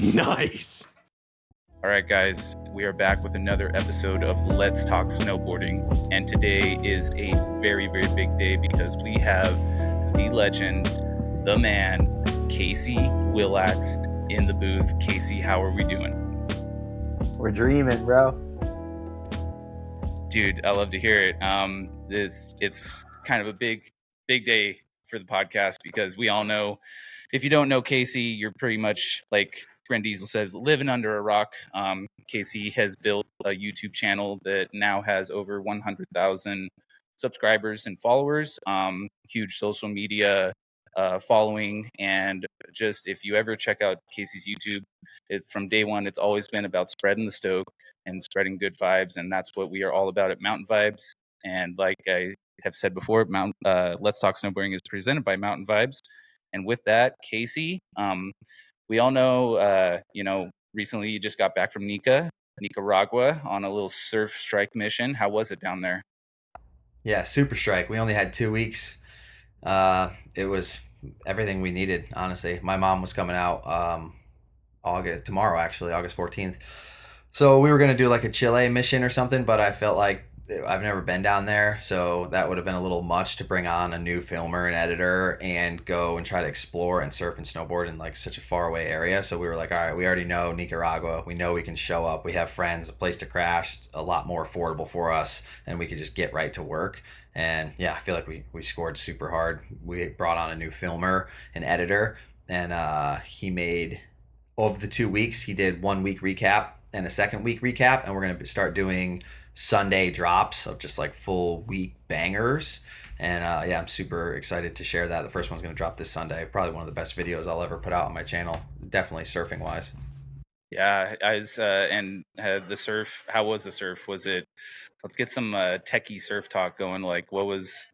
Nice. All right, guys, we are back with another episode of Let's Talk Snowboarding. And today is a very, very big day because we have the legend, the man, Casey Willax in the booth. Casey, how are we doing? We're dreaming, bro. Dude, I love to hear it. It's kind of a big day for the podcast because we all know, if you don't know Casey, you're pretty much like Brent Diesel says, living under a rock. Casey has built a YouTube channel that now has over 100,000 subscribers and followers. Huge social media following, and just if you ever check out Casey's YouTube, from day one, it's always been about spreading the stoke and spreading good vibes, and that's what we are all about at Mountain Vibez. And like I have said before, Let's Talk Snowboarding is presented by Mountain Vibez. And with that, Casey, we all know, recently you just got back from Nicaragua on a little surf strike mission. How was it down there? Yeah, super strike. We only had 2 weeks. It was everything we needed, honestly. My mom was coming out tomorrow, actually, August 14th. So we were going to do like a Chile mission or something, but I felt like I've never been down there, so that would have been a little much to bring on a new filmer and editor and go and try to explore and surf and snowboard in like such a far away area. So we were like, all right, we already know Nicaragua. We know we can show up. We have friends, a place to crash. It's a lot more affordable for us, and we could just get right to work. And yeah, I feel like we scored super hard. We brought on a new filmer and editor, and he made, of the 2 weeks, he did 1 week recap and a second week recap, and we're going to start doing Sunday drops of just like full week bangers. And yeah, I'm super excited to share that. The first one's going to drop this Sunday. Probably one of the best videos I'll ever put out on my channel, definitely surfing wise. Yeah, the surf, how was the surf? Was it, let's get some techie surf talk going. Like how's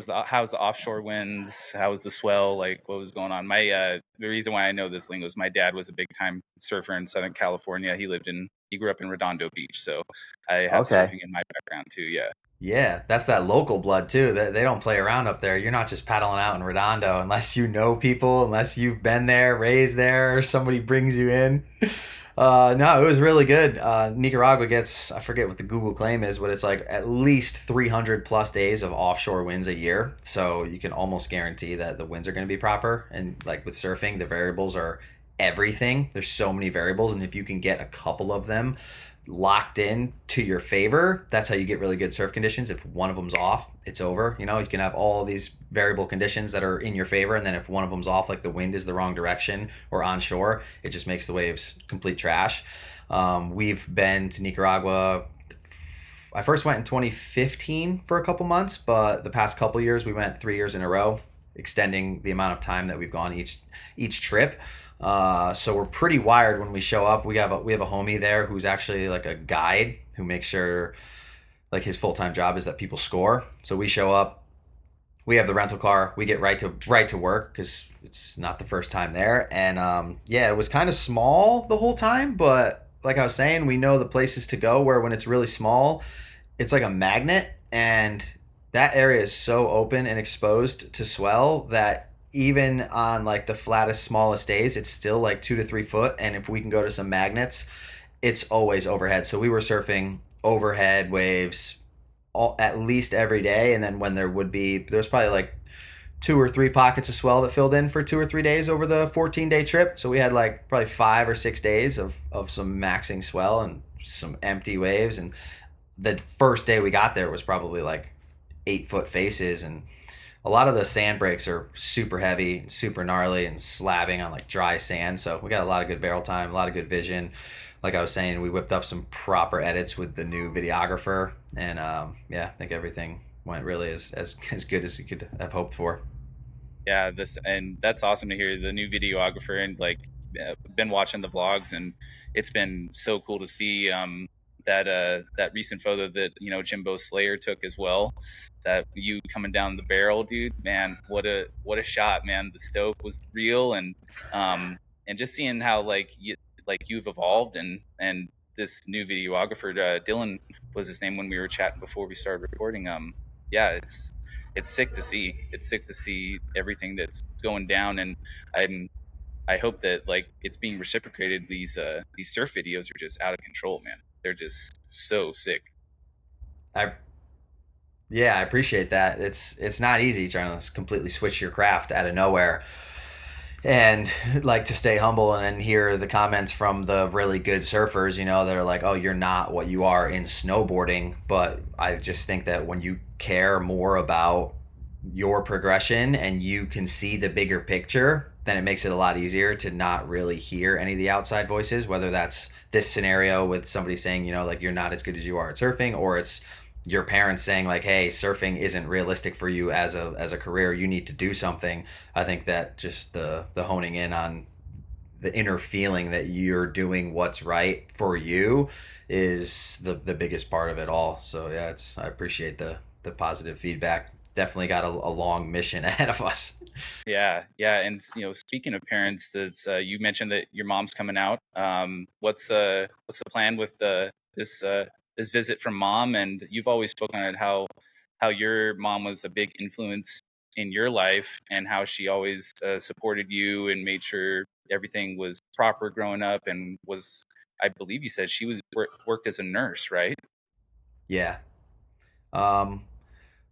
the offshore winds? How was the swell? Like what was going on? The reason why I know this lingo is my dad was a big time surfer in Southern California. He grew up in Redondo Beach. So I have surfing in my background too. Yeah. Yeah, that's that local blood too. They don't play around up there. You're not just paddling out in Redondo unless you know people, unless you've been there, raised there, or somebody brings you in. No, it was really good. Nicaragua gets, I forget what the Google claim is, but it's like at least 300 plus days of offshore winds a year. So you can almost guarantee that the winds are going to be proper. And like with surfing, the variables are everything. There's so many variables, and if you can get a couple of them locked in to your favor, that's how you get really good surf conditions. If one of them's off, it's over. You can have all these variable conditions that are in your favor, and then if one of them's off, like the wind is the wrong direction or onshore, it just makes the waves complete trash. We've been to Nicaragua. I first went in 2015 for a couple months, but the past couple years we went 3 years in a row, extending the amount of time that we've gone each trip. So we're pretty wired when we show up. We have a homie there who's actually like a guide who makes sure, like, his full-time job is that people score. So we show up, we have the rental car, we get right to work because it's not the first time there. And yeah, it was kind of small the whole time, but like I was saying, we know the places to go where when it's really small, it's like a magnet, and that area is so open and exposed to swell that even on like the flattest, smallest days, it's still like 2 to 3 foot. And if we can go to some magnets, it's always overhead. So we were surfing overhead waves at least every day. And then when there's probably like 2 or 3 pockets of swell that filled in for 2 or 3 days over the 14-day trip. So we had like probably 5 or 6 days of some maxing swell and some empty waves. And the first day we got there was probably like 8-foot faces, and a lot of the sand breaks are super heavy, super gnarly, and slabbing on like dry sand. So we got a lot of good barrel time, a lot of good vision. Like I was saying, we whipped up some proper edits with the new videographer, and yeah, I think everything went really as good as you could have hoped for. Yeah, that's awesome to hear, the new videographer, and like been watching the vlogs, and it's been so cool to see that recent photo that Jimbo Slayer took as well. That you coming down the barrel, dude, man, what a shot, man. The stoke was real, and just seeing how you've evolved, and this new videographer, Dylan was his name when we were chatting before we started recording. Yeah, it's sick to see. It's sick to see everything that's going down, and I hope that like it's being reciprocated. These surf videos are just out of control, man. They're just so sick. I Yeah, I appreciate that. It's not easy trying to completely switch your craft out of nowhere, and like to stay humble and then hear the comments from the really good surfers, that are like, oh, you're not what you are in snowboarding. But I just think that when you care more about your progression and you can see the bigger picture, then it makes it a lot easier to not really hear any of the outside voices, whether that's this scenario with somebody saying, like you're not as good as you are at surfing, or it's your parents saying like, hey, surfing isn't realistic for you as a career, you need to do something. I think that just the honing in on the inner feeling that you're doing what's right for you is the biggest part of it all. So yeah, I appreciate the positive feedback. Definitely got a long mission ahead of us. Yeah, and speaking of parents, that's you mentioned that your mom's coming out. What's the plan with this visit from mom? And you've always spoken on how your mom was a big influence in your life, and how she always supported you and made sure everything was proper growing up, and was, I believe you said she was worked as a nurse, right? Yeah. Um,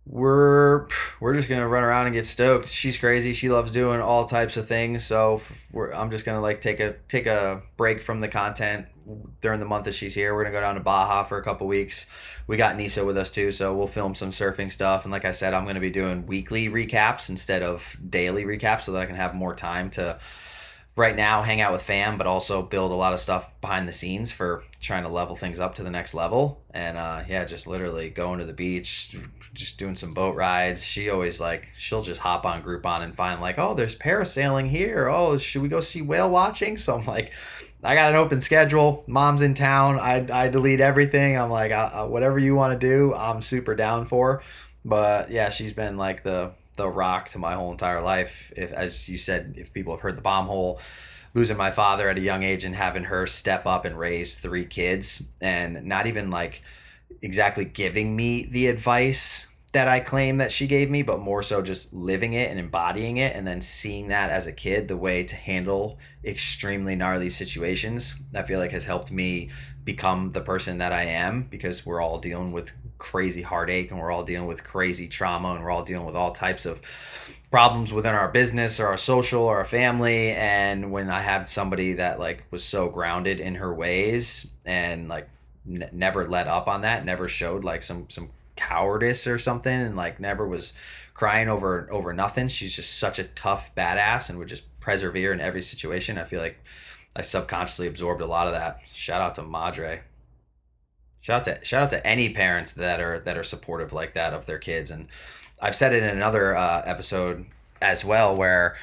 we're just gonna run around and get stoked. She's crazy. She loves doing all types of things. So I'm just gonna like take a break from the content during the month that she's here. We're gonna go down to Baja for a couple weeks. We got Nisa with us too, so we'll film some surfing stuff. And like I said, I'm gonna be doing weekly recaps instead of daily recaps, so that I can have more time to right now hang out with fam, but also build a lot of stuff behind the scenes for trying to level things up to the next level. And yeah, just literally going to the beach, just doing some boat rides. She always like, she'll just hop on Groupon and find like, oh, there's parasailing here. Oh, should we go see whale watching? So I'm like, I got an open schedule. Mom's in town. I delete everything. I'm like, whatever you want to do, I'm super down for. But yeah, she's been like the rock to my whole entire life. If, as you said, if people have heard the bomb hole, losing my father at a young age and having her step up and raise 3 kids, and not even like exactly giving me the advice that I claim that she gave me, but more so just living it and embodying it, and then seeing that as a kid, the way to handle extremely gnarly situations, I feel like has helped me become the person that I am, because we're all dealing with crazy heartache, and we're all dealing with crazy trauma, and we're all dealing with all types of problems within our business or our social or our family. And when I had somebody that like was so grounded in her ways and like never let up on that, never showed like some cowardice or something, and like never was crying over nothing, she's just such a tough badass and would just persevere in every situation. I feel like I subconsciously absorbed a lot of that. Shout out to Madre. Shout out to any parents that are supportive like that of their kids. And I've said it in another episode as well, where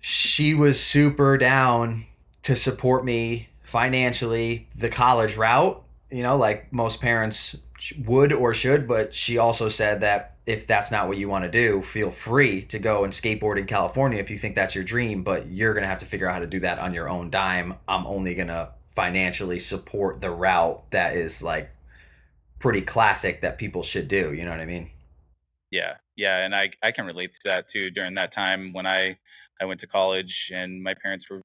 she was super down to support me financially the college route, like most parents would or should. But she also said that if that's not what you want to do, feel free to go and skateboard in California if you think that's your dream, but you're going to have to figure out how to do that on your own dime. I'm only going to financially support the route that is like pretty classic that people should do. You know what I mean? Yeah, and I can relate to that too. During that time when I went to college, and my parents were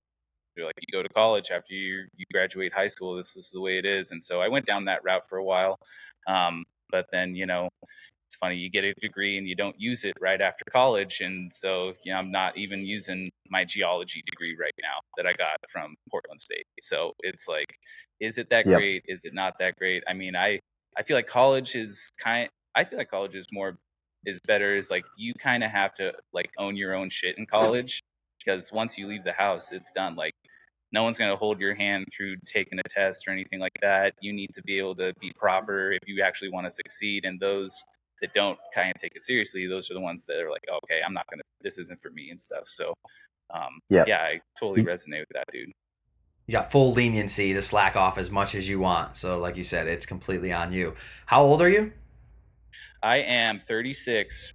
like, you go to college after you graduate high school, this is the way it is. And so I went down that route for a while. But then, it's funny, you get a degree and you don't use it right after college. And so, I'm not even using my geology degree right now that I got from Portland State. So it's like, is it that Yep. great? Is it not that great? I mean, I feel like college is is better, is like you kind of have to like own your own shit in college, because once you leave the house, it's done. Like, no one's going to hold your hand through taking a test or anything like that. You need to be able to be proper if you actually want to succeed. And those that don't kind of take it seriously, those are the ones that are like, okay, I'm not going to, this isn't for me and stuff. So, Yeah. yeah, I totally resonate with that, dude. You got full leniency to slack off as much as you want. So like you said, it's completely on you. How old are you? I am 36.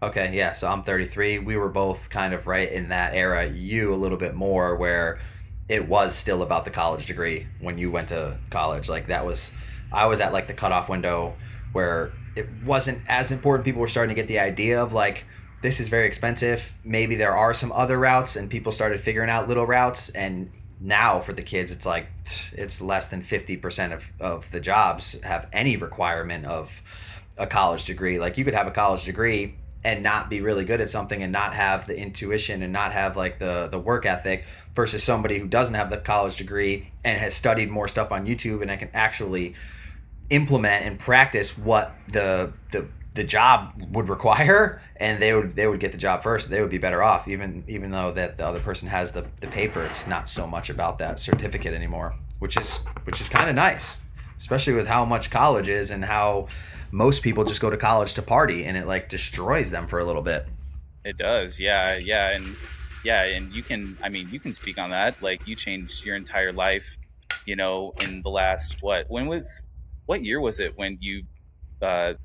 Okay, yeah, so I'm 33. We were both kind of right in that era. You a little bit more, where it was still about the college degree when you went to college. Like I was at like the cutoff window where it wasn't as important. People were starting to get the idea of like this is very expensive. Maybe there are some other routes, and people started figuring out little routes. And now for the kids, it's like it's less than 50% of the jobs have any requirement of a college degree. Like, you could have a college degree and not be really good at something and not have the intuition and not have like the work ethic, versus somebody who doesn't have the college degree and has studied more stuff on YouTube and I can actually implement and practice what the job would require, and they would get the job first. They would be better off, even though that the other person has the paper. It's not so much about that certificate anymore, which is kind of nice, especially with how much college is and how most people just go to college to party, and it like destroys them for a little bit. It does. Yeah. And you can, I mean, you can speak on that. Like, you changed your entire life, in the last, what year was it when you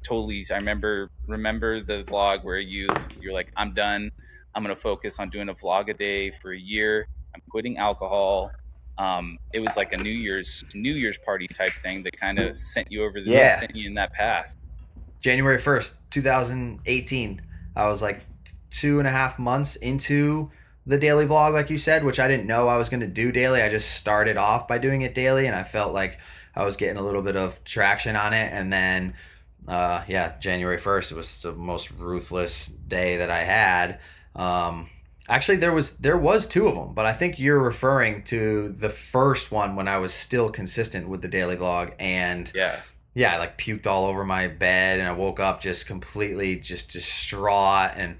totally, I remember the vlog where you're like, I'm done. I'm going to focus on doing a vlog a day for a year. I'm quitting alcohol. It was like a New Year's party type thing that kind of sent you sent you in that path. January 1st, 2018. I was like 2.5 months into the daily vlog, like you said, which I didn't know I was going to do daily. I just started off by doing it daily, and I felt like I was getting a little bit of traction on it. And then, January 1st, it was the most ruthless day that I had. Actually, there was two of them, but I think you're referring to the first one when I was still consistent with the daily vlog. And I like puked all over my bed, and I woke up just completely just distraught. And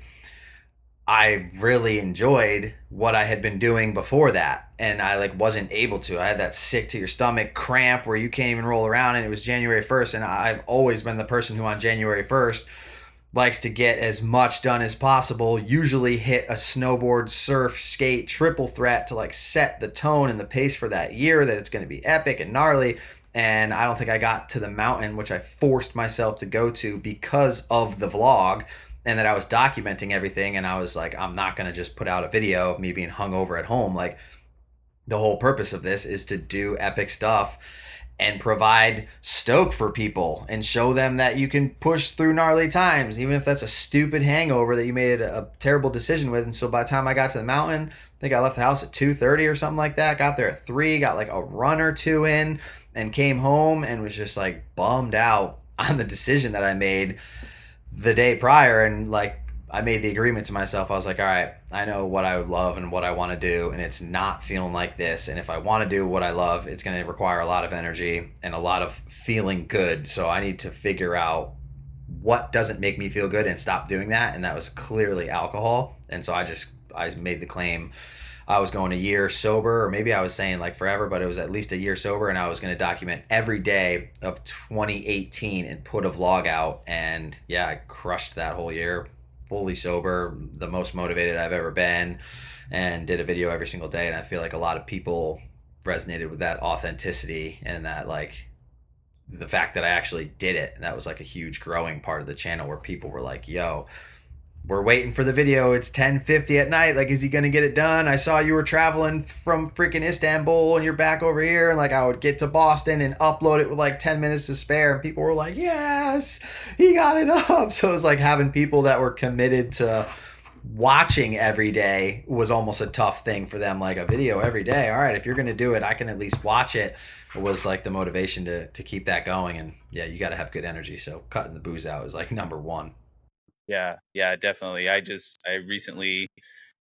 I really enjoyed what I had been doing before that, and I like wasn't able to. I had that sick to your stomach cramp where you can't even roll around, and it was January 1st, and I've always been the person who on January 1st likes to get as much done as possible, usually hit a snowboard, surf, skate, triple threat to like set the tone and the pace for that year, that it's going to be epic and gnarly. And I don't think I got to the mountain, which I forced myself to go to because of the vlog, and that I was documenting everything. And I was like, I'm not going to just put out a video of me being hungover at home. Like, the whole purpose of this is to do epic stuff and provide stoke for people and show them that you can push through gnarly times, even if that's a stupid hangover that you made a terrible decision with. And so by the time I got to the mountain, I think I left the house at 2:30 or something like that. Got there at 3, got like a run or two in, and came home and was just like bummed out on the decision that I made the day prior. And like, I made the agreement to myself. I was like, all right, I know what I would love and what I want to do, and it's not feeling like this. And if I want to do what I love, it's going to require a lot of energy and a lot of feeling good. So I need to figure out what doesn't make me feel good and stop doing that. And that was clearly alcohol. And so I made the claim I was going a year sober, or maybe I was saying like forever, but it was at least a year sober, and I was going to document every day of 2018 and put a vlog out. And yeah, I crushed that whole year, fully sober, the most motivated I've ever been, and did a video every single day. And I feel like a lot of people resonated with that authenticity and that like the fact that I actually did it. And that was like a huge growing part of the channel, where people were like, yo, we're waiting for the video. It's 10:50 at night. Like, is he going to get it done? I saw you were traveling from freaking Istanbul and you're back over here. And like, I would get to Boston and upload it with like 10 minutes to spare. And people were like, yes, he got it up. So it was like having people that were committed to watching every day was almost a tough thing for them. Like, a video every day. All right, if you're going to do it, I can at least watch it. It was like the motivation to keep that going. And yeah, you got to have good energy. So cutting the booze out is like number one. Yeah, definitely. I recently,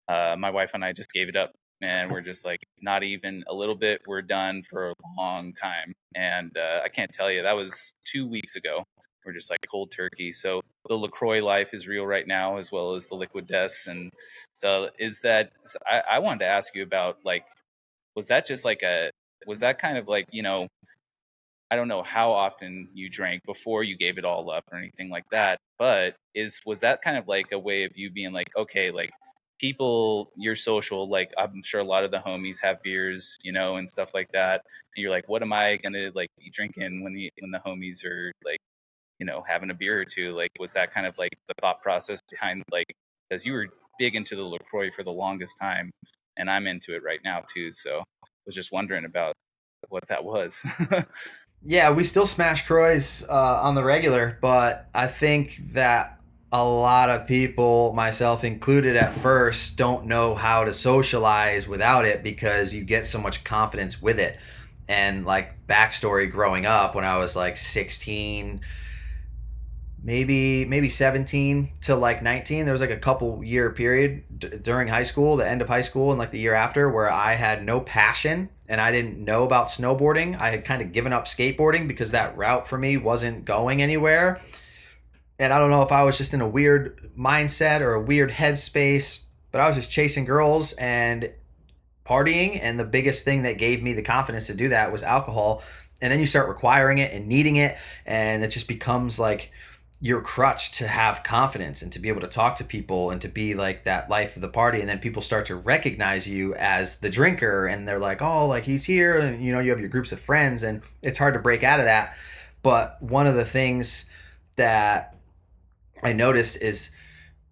my wife and I just gave it up, and we're just like, not even a little bit. We're done for a long time. And I can't tell you, that was 2 weeks ago. We're just like cold turkey. So the LaCroix life is real right now, as well as the liquid deaths. And so I wanted to ask you about, like, was that kind of like, I don't know how often you drank before you gave it all up or anything like that, but was that kind of like a way of you being like, okay, like, people, you're social, like, I'm sure a lot of the homies have beers, and stuff like that. And you're like, what am I gonna like be drinking when the homies are like, having a beer or two? Like, was that kind of like the thought process behind, like, because you were big into the LaCroix for the longest time, and I'm into it right now too. So I was just wondering about what that was. Yeah, we still smash Croix on the regular, but I think that a lot of people, myself included at first, don't know how to socialize without it because you get so much confidence with it. And like backstory, growing up when I was like 16, maybe 17 to like 19, there was like a couple year period during high school, the end of high school and like the year after, where I had no passion and I didn't know about snowboarding. I had kind of given up skateboarding because that route for me wasn't going anywhere. And I don't know if I was just in a weird mindset or a weird headspace, but I was just chasing girls and partying. And the biggest thing that gave me the confidence to do that was alcohol. And then you start requiring it and needing it, and it just becomes like your crutch to have confidence and to be able to talk to people and to be like that life of the party. And then people start to recognize you as the drinker, and they're like, oh, like he's here. And you know, you have your groups of friends, and it's hard to break out of that. But one of the things that I noticed is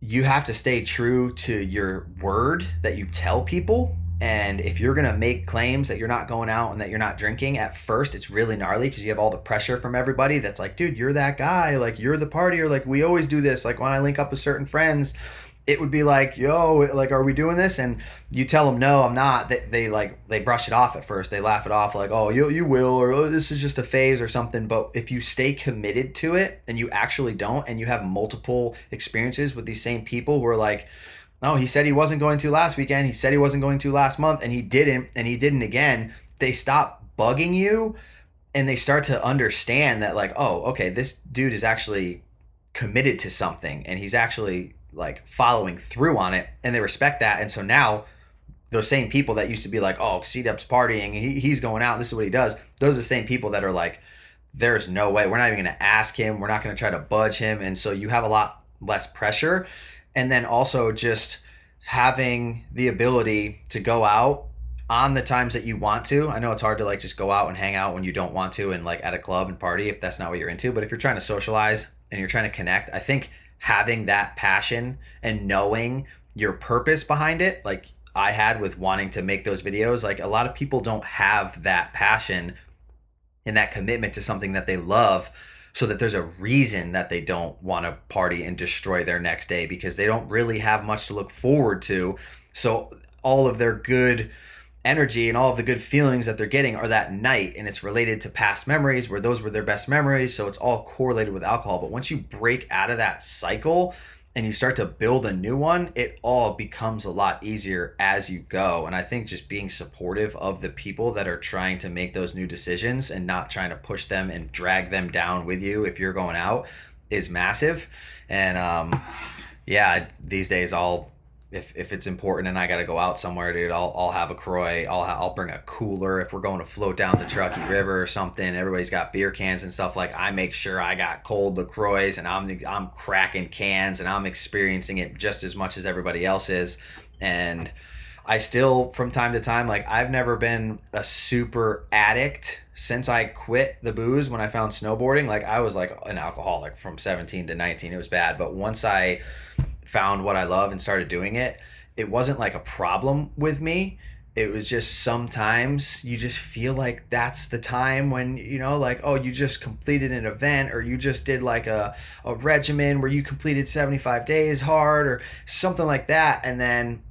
you have to stay true to your word that you tell people. And if you're going to make claims that you're not going out and that you're not drinking, at first it's really gnarly because you have all the pressure from everybody that's like, dude, you're that guy, like you're the partier, like we always do this. Like when I link up with certain friends, it would be like, yo, like, are we doing this? And you tell them, no, I'm not. They brush it off at first. They laugh it off like, oh, you will, or oh, this is just a phase or something. But if you stay committed to it and you actually don't, and you have multiple experiences with these same people who are like, no, he said he wasn't going to last weekend. He said he wasn't going to last month, and he didn't again. They stop bugging you, and they start to understand that like, oh, okay, this dude is actually committed to something, and he's actually like following through on it, and they respect that. And so now those same people that used to be like, oh, C-Dub's partying, he's going out, this is what he does, those are the same people that are like, there's no way, we're not even going to ask him, we're not going to try to budge him. And so you have a lot less pressure. And then also just having the ability to go out on the times that you want to. I know it's hard to like just go out and hang out when you don't want to and like at a club and party if that's not what you're into. But if you're trying to socialize and you're trying to connect, I think having that passion and knowing your purpose behind it, like I had with wanting to make those videos, like a lot of people don't have that passion and that commitment to something that they love, so that there's a reason that they don't want to party and destroy their next day because they don't really have much to look forward to. So all of their good energy and all of the good feelings that they're getting are that night, and it's related to past memories where those were their best memories. So it's all correlated with alcohol. But once you break out of that cycle and you start to build a new one, it all becomes a lot easier as you go. And I think just being supportive of the people that are trying to make those new decisions and not trying to push them and drag them down with you if you're going out is massive. And yeah, these days if it's important and I got to go out somewhere, dude, I'll have a Croy. I'll bring a cooler if we're going to float down the Truckee River or something. Everybody's got beer cans and stuff. Like I make sure I got cold LaCroix and I'm cracking cans and I'm experiencing it just as much as everybody else is. And I still, from time to time, like I've never been a super addict since I quit the booze when I found snowboarding. Like I was like an alcoholic from 17 to 19. It was bad. But once I found what I love and started doing it, it wasn't like a problem with me. It was just sometimes you just feel like that's the time when, you know, like, oh, you just completed an event or you just did like a regimen where you completed 75 days hard or something like that. And then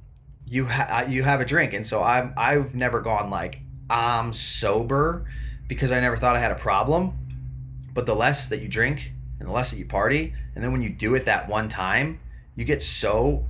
you have a drink. And so I've never gone like I'm sober because I never thought I had a problem. But the less that you drink and the less that you party, and then when you do it that one time, you get so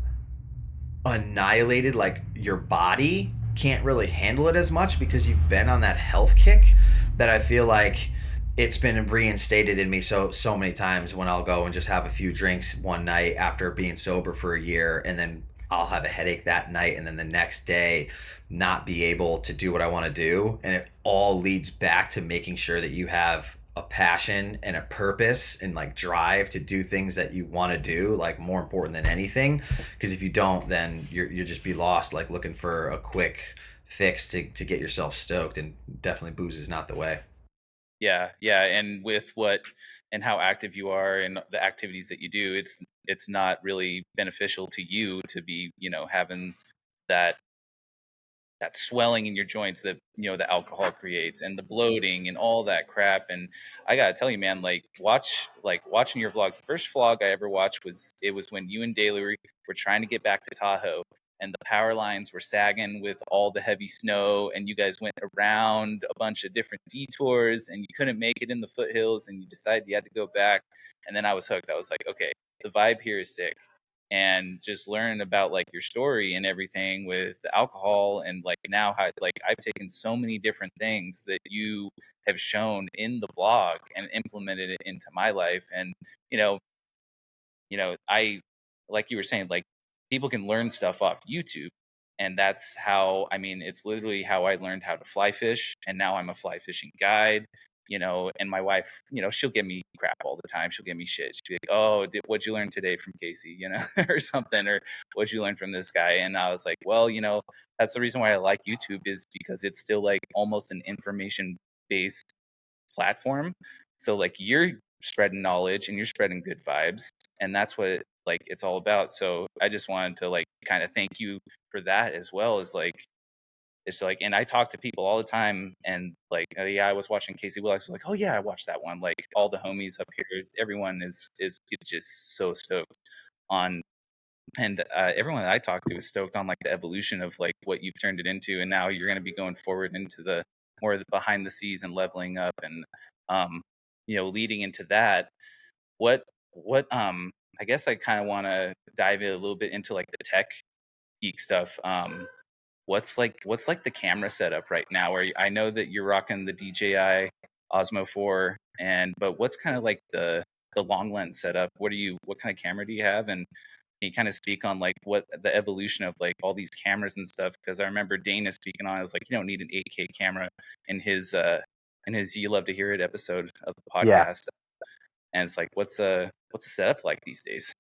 annihilated, like your body can't really handle it as much because you've been on that health kick, that I feel like it's been reinstated in me so many times when I'll go and just have a few drinks one night after being sober for a year, and then I'll have a headache that night, and then the next day not be able to do what I want to do. And it all leads back to making sure that you have a passion and a purpose and like drive to do things that you want to do, like more important than anything. Because if you don't, then you'll just be lost, like looking for a quick fix to get yourself stoked. And definitely booze is not the way. Yeah, and with what and how active you are and the activities that you do, it's not really beneficial to you to be, having that that swelling in your joints that, you know, the alcohol creates, and the bloating and all that crap. And I gotta tell you, man, like watching your vlogs. The first vlog I ever watched was when you and Daly were trying to get back to Tahoe, and the power lines were sagging with all the heavy snow, and you guys went around a bunch of different detours, and you couldn't make it in the foothills, and you decided you had to go back. And then I was hooked. I was like, okay, the vibe here is sick. And just learn about like your story and everything with the alcohol, and like now how like I've taken so many different things that you have shown in the blog and implemented it into my life. And you know, I, like you were saying, like people can learn stuff off YouTube. And that's how, I mean, it's literally how I learned how to fly fish. And now I'm a fly fishing guide, you know, and my wife, you know, she'll give me crap all the time. She'll give me shit. She'll be like, oh, what'd you learn today from Casey, you know, or something, or what'd you learn from this guy? And I was like, well, you know, that's the reason why I like YouTube, is because it's still like almost an information based platform. So like you're spreading knowledge and you're spreading good vibes, and that's what like it's all about. So I just wanted to like kind of thank you for that, as well as like it's like, and I talk to people all the time, and like, oh, yeah, I was watching Casey Willax. I was like, oh yeah, I watched that one. Like all the homies up here, everyone is just so stoked on, and everyone that I talk to is stoked on like the evolution of like what you've turned it into, and now you're going to be going forward into the more of the behind the scenes and leveling up, and you know, leading into that. What I guess I kind of want to dive in a little bit into like the tech geek stuff. What's like the camera setup right now? Where I know that you're rocking the DJI Osmo 4, and but what's kind of like the long lens setup? What kind of camera do you have? And can you kind of speak on like what the evolution of like all these cameras and stuff? Because I remember Dana speaking on it, was like, you don't need an 8K camera in his You Love to Hear It episode of the Yeah. podcast. And it's like, what's the setup like these days?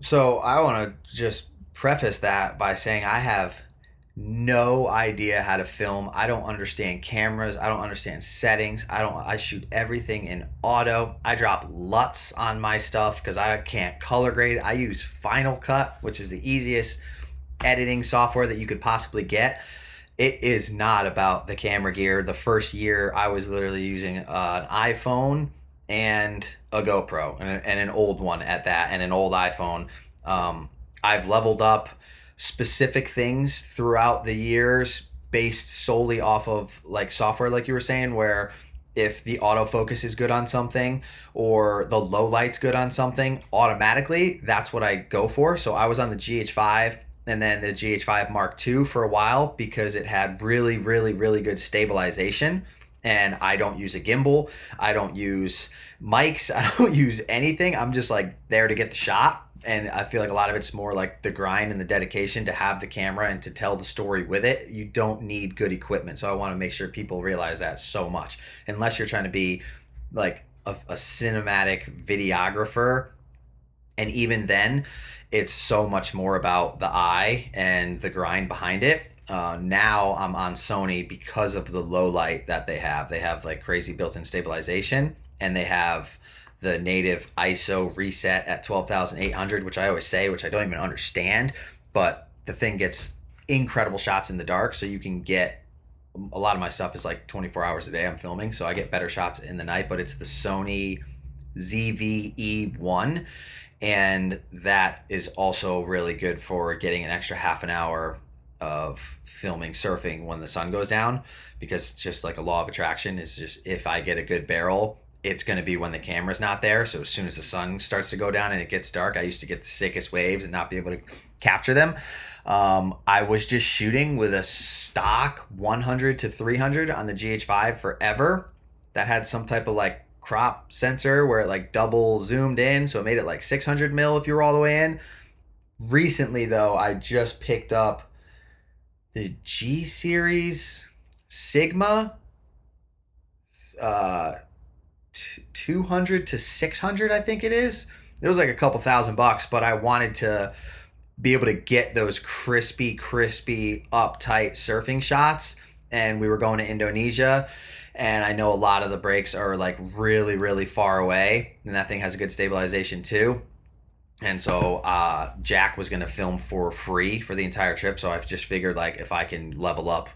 So I want to just preface that by saying I have no idea how to film. I don't understand cameras. I don't understand settings. I shoot everything in auto. I drop LUTs on my stuff because I can't color grade. I use Final Cut, which is the easiest editing software that you could possibly get. It is not about the camera gear. The first year I was literally using an iPhone and a GoPro, and an old one at that, and an old iPhone. I've leveled up specific things throughout the years based solely off of like software, like you were saying, where if the autofocus is good on something or the low light's good on something, automatically that's what I go for. So I was on the GH5 and then the GH5 Mark II for a while because it had really, really, really good stabilization. And I don't use a gimbal. I don't use mics. I don't use anything. I'm just like there to get the shot. And I feel like a lot of it's more like the grind and the dedication to have the camera and to tell the story with it. You don't need good equipment. So I want to make sure people realize that so much. Unless you're trying to be like a cinematic videographer. And even then, it's so much more about the eye and the grind behind it. Now I'm on Sony because of the low light that they have. They have like crazy built-in stabilization, and they have the native ISO reset at 12,800, which I always say, which I don't even understand, but the thing gets incredible shots in the dark. So you can get, a lot of my stuff is like 24 hours a day I'm filming, so I get better shots in the night. But it's the Sony ZV-E1, and that is also really good for getting an extra half an hour of filming surfing when the sun goes down, because it's just like a law of attraction. Is just, if I get a good barrel, it's going to be when the camera's not there. So as soon as the sun starts to go down and it gets dark, I used to get the sickest waves and not be able to capture them. I was just shooting with a stock 100 to 300 on the GH5 forever. That had some type of like crop sensor where it like double zoomed in, so it made it like 600 mil if you were all the way in. Recently though, I just picked up the G Series Sigma 200 to 600, I think it is. It was like a couple $1,000, but I wanted to be able to get those crispy, uptight surfing shots. And we were going to Indonesia, and I know a lot of the breaks are like really, really far away, and that thing has a good stabilization too. And so Jack was going to film for free for the entire trip. So I've just figured like if I can level up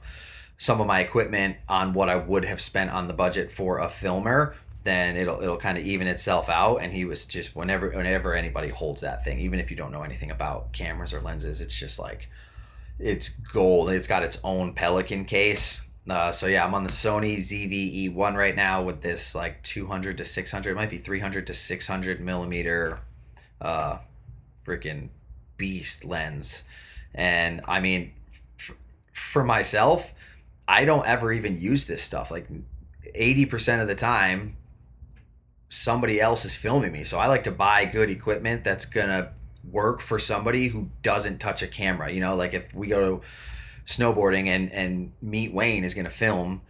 some of my equipment on what I would have spent on the budget for a filmer, then it'll kind of even itself out. And he was just whenever anybody holds that thing, even if you don't know anything about cameras or lenses, it's just like it's gold. It's got its own Pelican case. So yeah, I'm on the Sony ZV-E1 right now with this like 200 to 600, it might be 300 to 600 millimeter freaking beast lens. And I mean, for myself, I don't ever even use this stuff. Like 80% of the time, somebody else is filming me. So I like to buy good equipment that's gonna work for somebody who doesn't touch a camera. You know, like if we go snowboarding and meet Wayne is gonna film,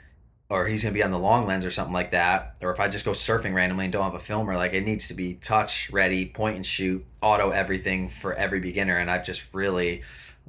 or he's gonna be on the long lens or something like that, or if I just go surfing randomly and don't have a filmer, like it needs to be touch ready, point and shoot, auto everything for every beginner. And I've just really,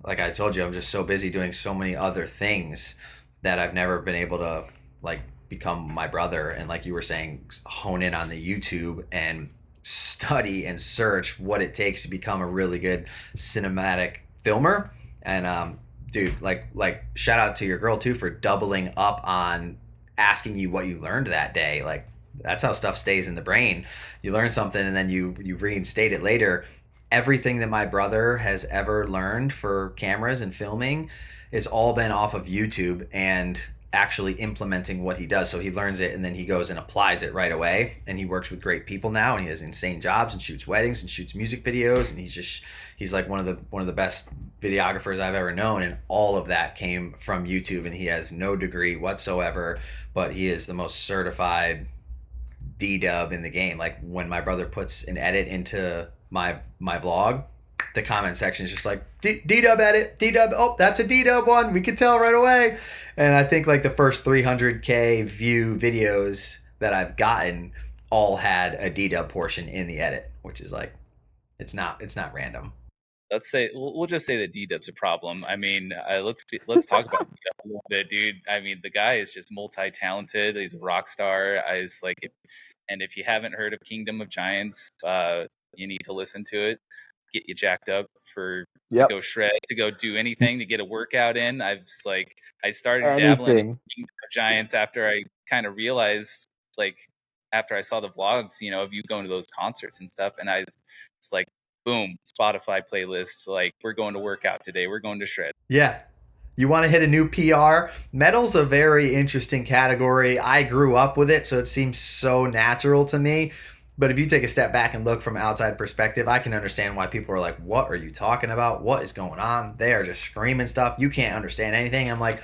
like I told you, I'm just so busy doing so many other things that I've never been able to like become my brother and, like you were saying, hone in on the YouTube and study and search what it takes to become a really good cinematic filmer. And dude, like shout out to your girl too for doubling up on asking you what you learned that day. Like that's how stuff stays in the brain. You learn something and then you reinstate it later. Everything that my brother has ever learned for cameras and filming, it's all been off of YouTube and actually implementing what he does. So he learns it and then he goes and applies it right away. And he works with great people now, and he has insane jobs and shoots weddings and shoots music videos. And he's like one of the best videographers I've ever known. And all of that came from YouTube. And he has no degree whatsoever, but he is the most certified D-dub in the game. Like when my brother puts an edit into my vlog, the comment section is just like D-dub edit, D-dub, oh, that's a D-dub one, we could tell right away. And I think like the first 300k view videos that I've gotten all had a D-dub portion in the edit, which is like it's not random. Let's say we'll just say that D-dub's a problem. I mean, let's talk about D-dub a little bit, dude. I mean, the guy is just multi-talented. He's a rock star. And if you haven't heard of Kingdom of Giants, you need to listen to it. Get you jacked up to go shred, to go do anything, to get a workout in. I started dabbling in Kingdom of Giants after I kind of realized, like, after I saw the vlogs, you know, of you going to those concerts and stuff, and it's like, boom, Spotify playlists, like, we're going to work out today, we're going to shred. Yeah. You want to hit a new PR? Metal's a very interesting category. I grew up with it, so it seems so natural to me. But if you take a step back and look from an outside perspective, I can understand why people are like, what are you talking about? What is going on? They are just screaming stuff. You can't understand anything. I'm like,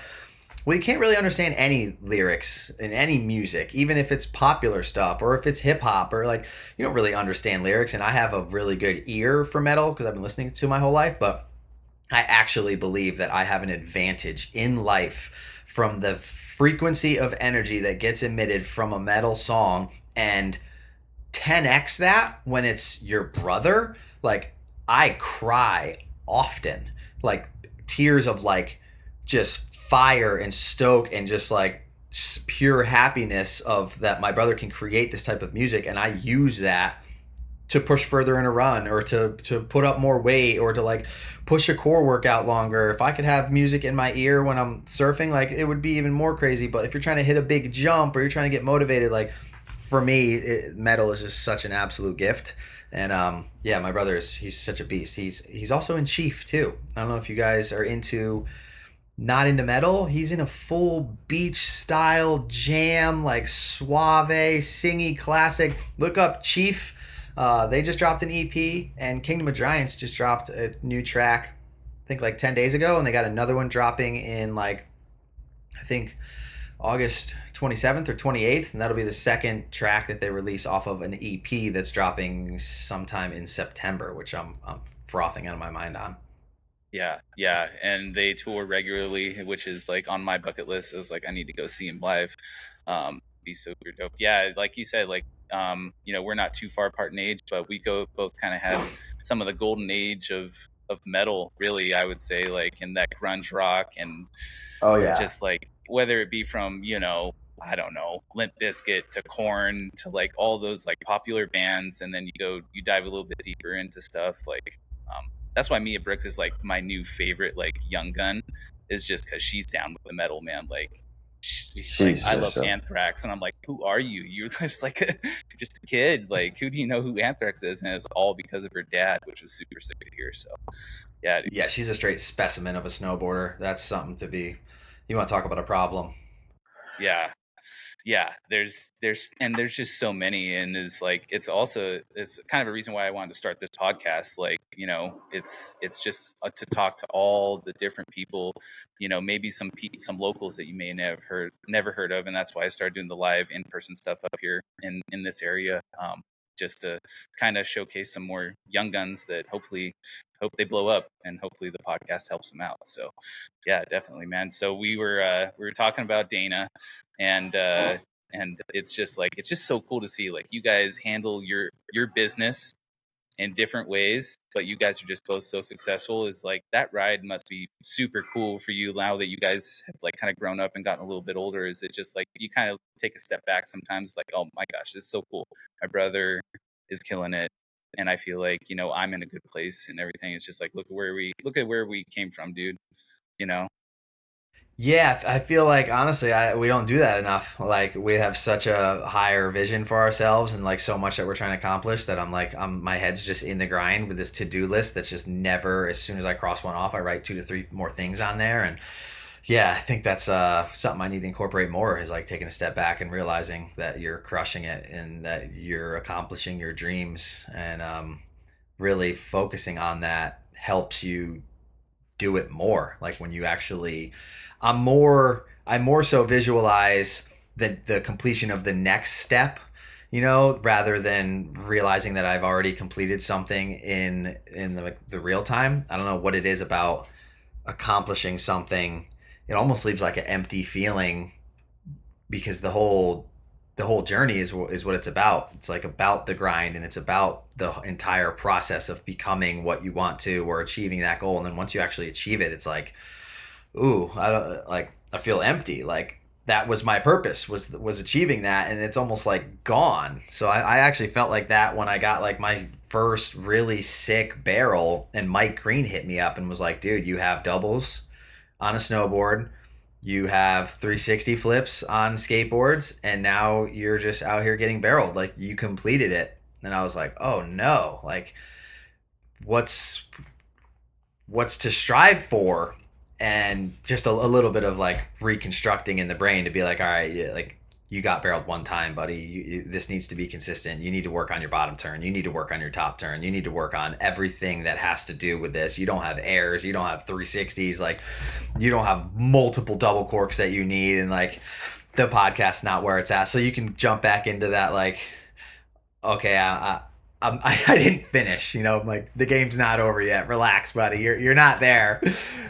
well, you can't really understand any lyrics in any music, even if it's popular stuff or if it's hip hop, or like, you don't really understand lyrics. And I have a really good ear for metal because I've been listening to my whole life. But I actually believe that I have an advantage in life from the frequency of energy that gets emitted from a metal song, and 10x that when it's your brother. Like I cry often, like tears of like just fire and stoke and just like pure happiness of that my brother can create this type of music, and I use that to push further in a run, or to put up more weight, or to like push a core workout longer. If I could have music in my ear when I'm surfing, like it would be even more crazy. But if you're trying to hit a big jump or you're trying to get motivated, like for me, metal is just such an absolute gift. And yeah, my brother he's such a beast. He's also in Chief too. I don't know if you guys are not into metal. He's in a full beach style jam, like suave, singy classic. Look up Chief. They just dropped an EP, and Kingdom of Giants just dropped a new track, I think like 10 days ago, and they got another one dropping in like, I think August 27th or 28th, and that'll be the second track that they release off of an EP that's dropping sometime in September, which I'm frothing out of my mind on. Yeah, and they tour regularly, which is like on my bucket list. Is like I need to go see him live. Be super dope. Yeah, like you said, like you know, we're not too far apart in age, but we both kind of had some of the golden age of metal, really, I would say, like in that grunge rock, and oh yeah, just like whether it be from, you know, I don't know, Limp Bizkit to Korn to like all those like popular bands, and then you dive a little bit deeper into stuff like that's why Mia Brooks is like my new favorite like young gun, is just because she's down with the metal, man. Like she's like, She's I love just a Anthrax, and I'm like, who are you? You're just like you're just a kid. Like, who do you know who Anthrax is? And it was all because of her dad, which was super sick to hear. So yeah, dude. Yeah, she's a straight specimen of a snowboarder. That's something to be. You want to talk about a problem? Yeah, yeah, there's just so many, and it's kind of a reason why I wanted to start this podcast. Like, it's just to talk to all the different people, maybe some locals that you may never heard of, and that's why I started doing the live in-person stuff up here in this area, just to kind of showcase some more young guns that hopefully hope they blow up, and hopefully the podcast helps them out. So yeah, definitely, man. So we were talking about Dana, and it's just so cool to see like you guys handle your business in different ways, but you guys are just both so successful. Is like that ride must be super cool for you now that you guys have like kind of grown up and gotten a little bit older. Is it just like you kind of take a step back sometimes? It's like, oh my gosh, this is so cool. My brother is killing it, and I feel like I'm in a good place and everything. It's just like look at where we came from, dude. You know. Yeah, I feel like honestly, we don't do that enough. Like we have such a higher vision for ourselves and like so much that we're trying to accomplish that my head's just in the grind with this to-do list that's just never. As soon as I cross one off, I write 2 to 3 more things on there, and yeah, I think that's something I need to incorporate more, is like taking a step back and realizing that you're crushing it and that you're accomplishing your dreams, and really focusing on that helps you do it more. Like when you actually, I more so visualize the completion of the next step, rather than realizing that I've already completed something in the real time. I don't know what it is about accomplishing something. It almost leaves like an empty feeling, because the whole journey is what it's about. It's like about the grind, and it's about the entire process of becoming what you want to, or achieving that goal. And then once you actually achieve it, it's like, ooh, I feel empty. Like that was my purpose, was achieving that, and it's almost like gone. So I actually felt like that when I got like my first really sick barrel, and Mike Green hit me up and was like, dude, you have doubles on a snowboard, you have 360 flips on skateboards, and now you're just out here getting barreled. Like you completed it. And I was like, oh no, like what's to strive for? And just a little bit of like reconstructing in the brain to be like, all right, yeah, like you got barreled one time, buddy. This needs to be consistent. You need to work on your bottom turn. You need to work on your top turn. You need to work on everything that has to do with this. You don't have airs. You don't have 360s. Like you don't have multiple double corks that you need. And like the podcast's not where it's at. So you can jump back into that. Like, okay, I didn't finish, like the game's not over yet. Relax, buddy. You're not there.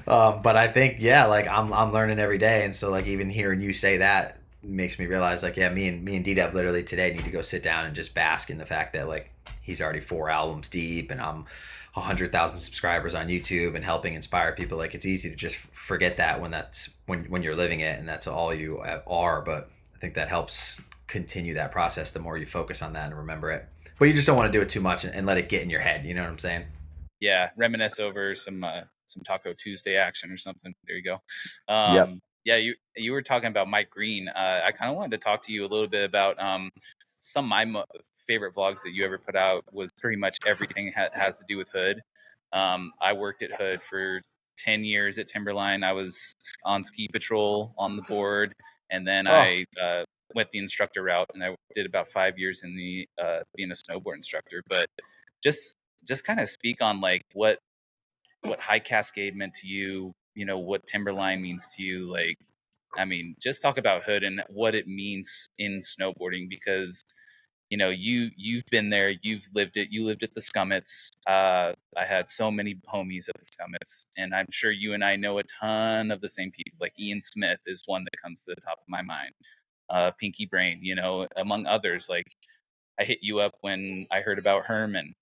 But I think, yeah, like I'm learning every day. And so like even hearing you say that makes me realize like, yeah, me and DW literally today need to go sit down and just bask in the fact that like he's already 4 albums deep, and I'm 100,000 subscribers on YouTube and helping inspire people. Like it's easy to just forget that when you're living it and that's all you are. But I think that helps continue that process the more you focus on that and remember it. But you just don't want to do it too much and let it get in your head. You know what I'm saying? Yeah, reminisce over some Taco Tuesday action or something. There you go. Yep. Yeah, you were talking about Mike Green. I kind of wanted to talk to you a little bit about some of my favorite vlogs that you ever put out. Was pretty much everything has to do with Hood. I worked at Hood for 10 years at Timberline. I was on ski patrol on the board, and then I went the instructor route, and I did about 5 years in the being a snowboard instructor. But just kind of speak on like what High Cascade meant to you, what Timberline means to you. Like, I mean, just talk about Hood and what it means in snowboarding, because you've been there, you've lived it. You lived at the Scummets. I had so many homies at the Scummets, and I'm sure you and I know a ton of the same people. Like Ian Smith is one that comes to the top of my mind. Pinky Brain, among others. Like I hit you up when I heard about Herman,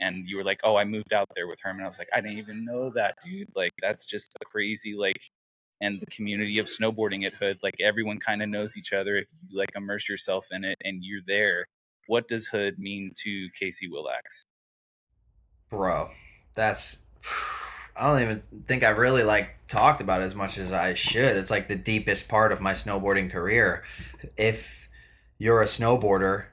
and you were like, oh, I moved out there with Herman. I was like, I didn't even know that, dude. Like that's just a crazy, like and the community of snowboarding at Hood. Like everyone kind of knows each other if you like immerse yourself in it and you're there. What does Hood mean to Casey Willax? Bro, that's I don't even think I really like talked about it as much as I should. It's like the deepest part of my snowboarding career. If you're a snowboarder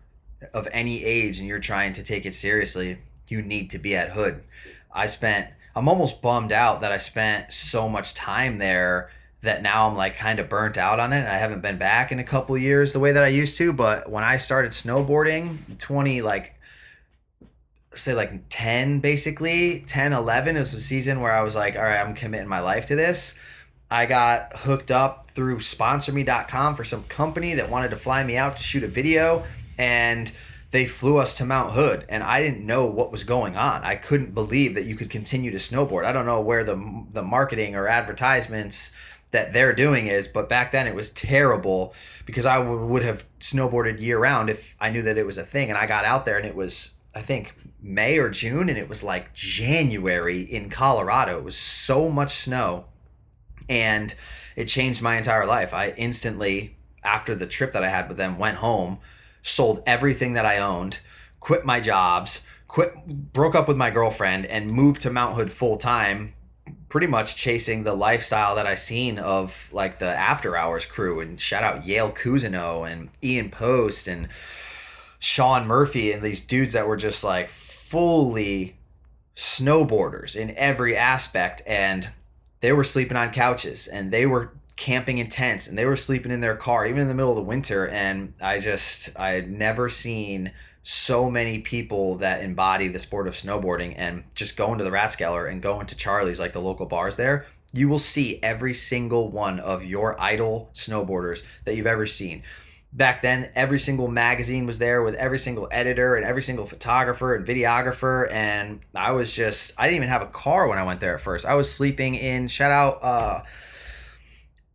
of any age and you're trying to take it seriously, you need to be at Hood. I'm almost bummed out that I spent so much time there that now I'm like kind of burnt out on it. I haven't been back in a couple years the way that I used to, but when I started snowboarding 10, basically 10, 11, it was a season where I was like, all right, I'm committing my life to this. I got hooked up through sponsorme.com for some company that wanted to fly me out to shoot a video, and they flew us to Mount Hood, and I didn't know what was going on. I couldn't believe that you could continue to snowboard. I don't know where the marketing or advertisements that they're doing is, but back then it was terrible because I would have snowboarded year round if I knew that it was a thing. And I got out there and it was, I think, May or June, and it was like January in Colorado. It was so much snow, and it changed my entire life. I instantly, after the trip that I had with them, went home, sold everything that I owned, quit my jobs, broke up with my girlfriend, and moved to Mount Hood full time, pretty much chasing the lifestyle that I seen of like the After Hours crew. And shout out Yale Cousineau and Ian Post and Sean Murphy and these dudes that were just like fully snowboarders in every aspect. And they were sleeping on couches, and they were camping in tents, and they were sleeping in their car even in the middle of the winter. And I had never seen so many people that embody the sport of snowboarding. And just going to the Rathskeller and going to Charlie's, like the local bars there, you will see every single one of your idol snowboarders that you've ever seen. Back then, every single magazine was there with every single editor and every single photographer and videographer. And I didn't even have a car when I went there at first. I was sleeping in, shout out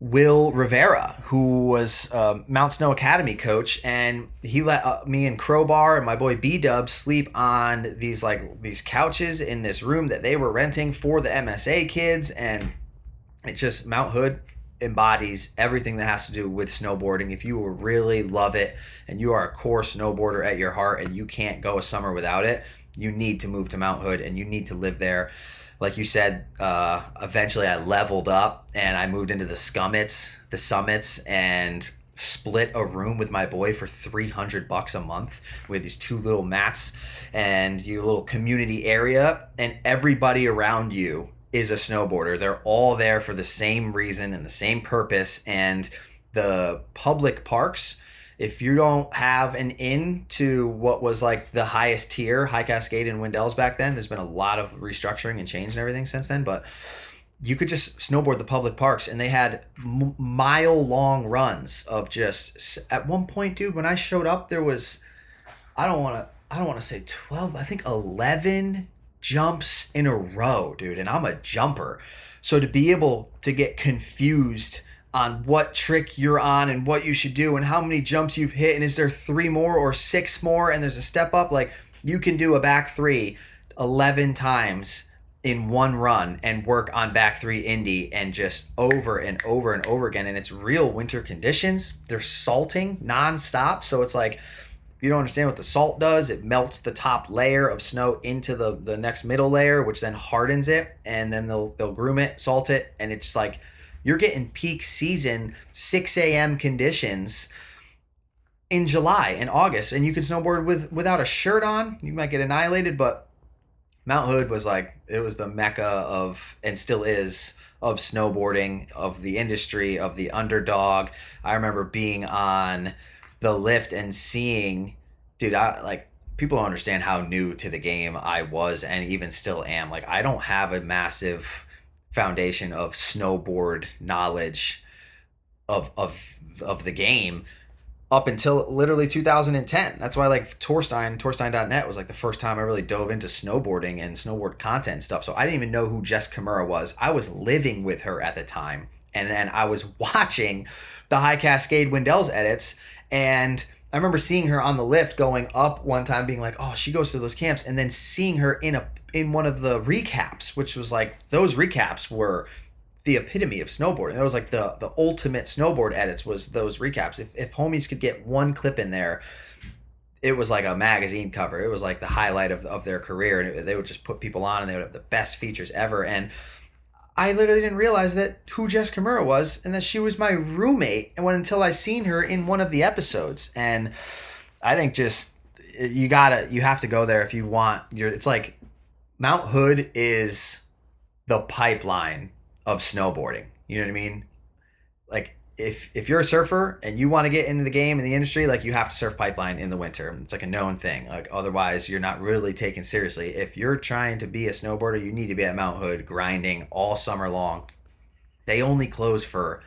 Will Rivera, who was Mount Snow Academy coach, and he let me and Crowbar and my boy B-Dub sleep on these couches in this room that they were renting for the MSA kids. And it's just, Mount Hood embodies everything that has to do with snowboarding. If you really love it and you are a core snowboarder at your heart and you can't go a summer without it, you need to move to Mount Hood and you need to live there. Like you said, eventually I leveled up and I moved into the summits, and split a room with my boy for $300 a month. We had these two little mats and your little community area, and everybody around you is a snowboarder. They're all there for the same reason and the same purpose. And the public parks, if you don't have an in to what was like the highest tier, High Cascade and Wendell's back then, there's been a lot of restructuring and change and everything since then, but you could just snowboard the public parks, and they had mile long runs of just, at one point, dude, when I showed up, there was, I don't want to say 12, I think 11 jumps in a row, dude, and I'm a jumper. So to be able to get confused on what trick you're on and what you should do and how many jumps you've hit, and is there 3 more or 6 more and there's a step up, like you can do a back 3 11 times in one run and work on back 3 Indy, and just over and over and over again. And it's real winter conditions. They're salting nonstop, so it's like, you don't understand what the salt does. It melts the top layer of snow into the next middle layer, which then hardens it, and then they'll groom it, salt it, and it's like you're getting peak season 6 a.m. conditions in July and August, and you can snowboard without a shirt on. You might get annihilated, but Mount Hood was like, it was the mecca of, and still is, of snowboarding, of the industry, of the underdog. I remember being on the lift and seeing, dude, people don't understand how new to the game I was and even still am. Like, I don't have a massive foundation of snowboard knowledge of the game up until literally 2010. That's why like TORSTEIN.net was like the first time I really dove into snowboarding and snowboard content and stuff. So I didn't even know who Jess Kimura was. I was living with her at the time, and then I was watching the High Cascade Wendell's edits. And I remember seeing her on the lift going up one time, being like, oh, she goes to those camps, and then seeing her in one of the recaps, which was like, those recaps were the epitome of snowboarding. That was like the ultimate snowboard edits, was those recaps. If homies could get one clip in there, it was like a magazine cover. It was like the highlight of their career, and they would just put people on, and they would have the best features ever. And I literally didn't realize that who Jess Kimura was, and that she was my roommate, and until I seen her in one of the episodes. And I think just you have to go there if you want. It's like Mt.HOOD is the pipeline of snowboarding. You know what I mean? Like if you're a surfer and you want to get into the game in the industry, like you have to surf pipeline in the winter. It's like a known thing. Like otherwise you're not really taken seriously. If you're trying to be a snowboarder, you need to be at Mt.HOOD grinding all summer long. They only close for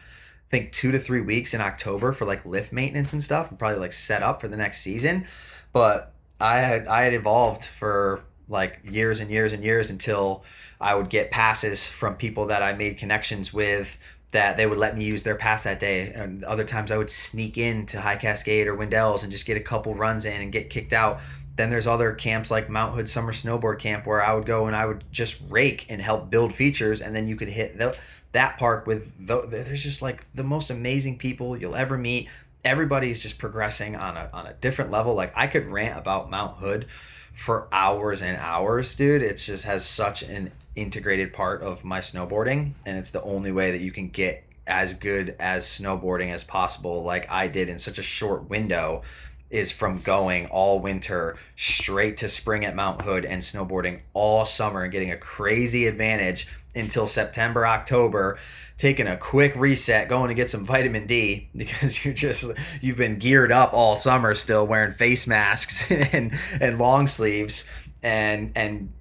I think 2 to 3 weeks in October for like lift maintenance and stuff, and probably like set up for the next season. But I had evolved for like years and years and years until I would get passes from people that I made connections with, that they would let me use their pass that day. And other times I would sneak into High Cascade or Windell's and just get a couple runs in and get kicked out. Then there's other camps like Mt.HOOD Summer Snowboard Camp where I would go and I would just rake and help build features, and then you could hit that park with there's just like the most amazing people you'll ever meet. Everybody's just progressing on a different level. Like I could rant about Mt.HOOD for hours and hours, dude. It just has such an integrated part of my snowboarding, and it's the only way that you can get as good as snowboarding as possible, like I did in such a short window, is from going all winter straight to spring at Mt.HOOD and snowboarding all summer and getting a crazy advantage until September, October, taking a quick reset, going to get some vitamin D because you've been geared up all summer still wearing face masks and long sleeves, and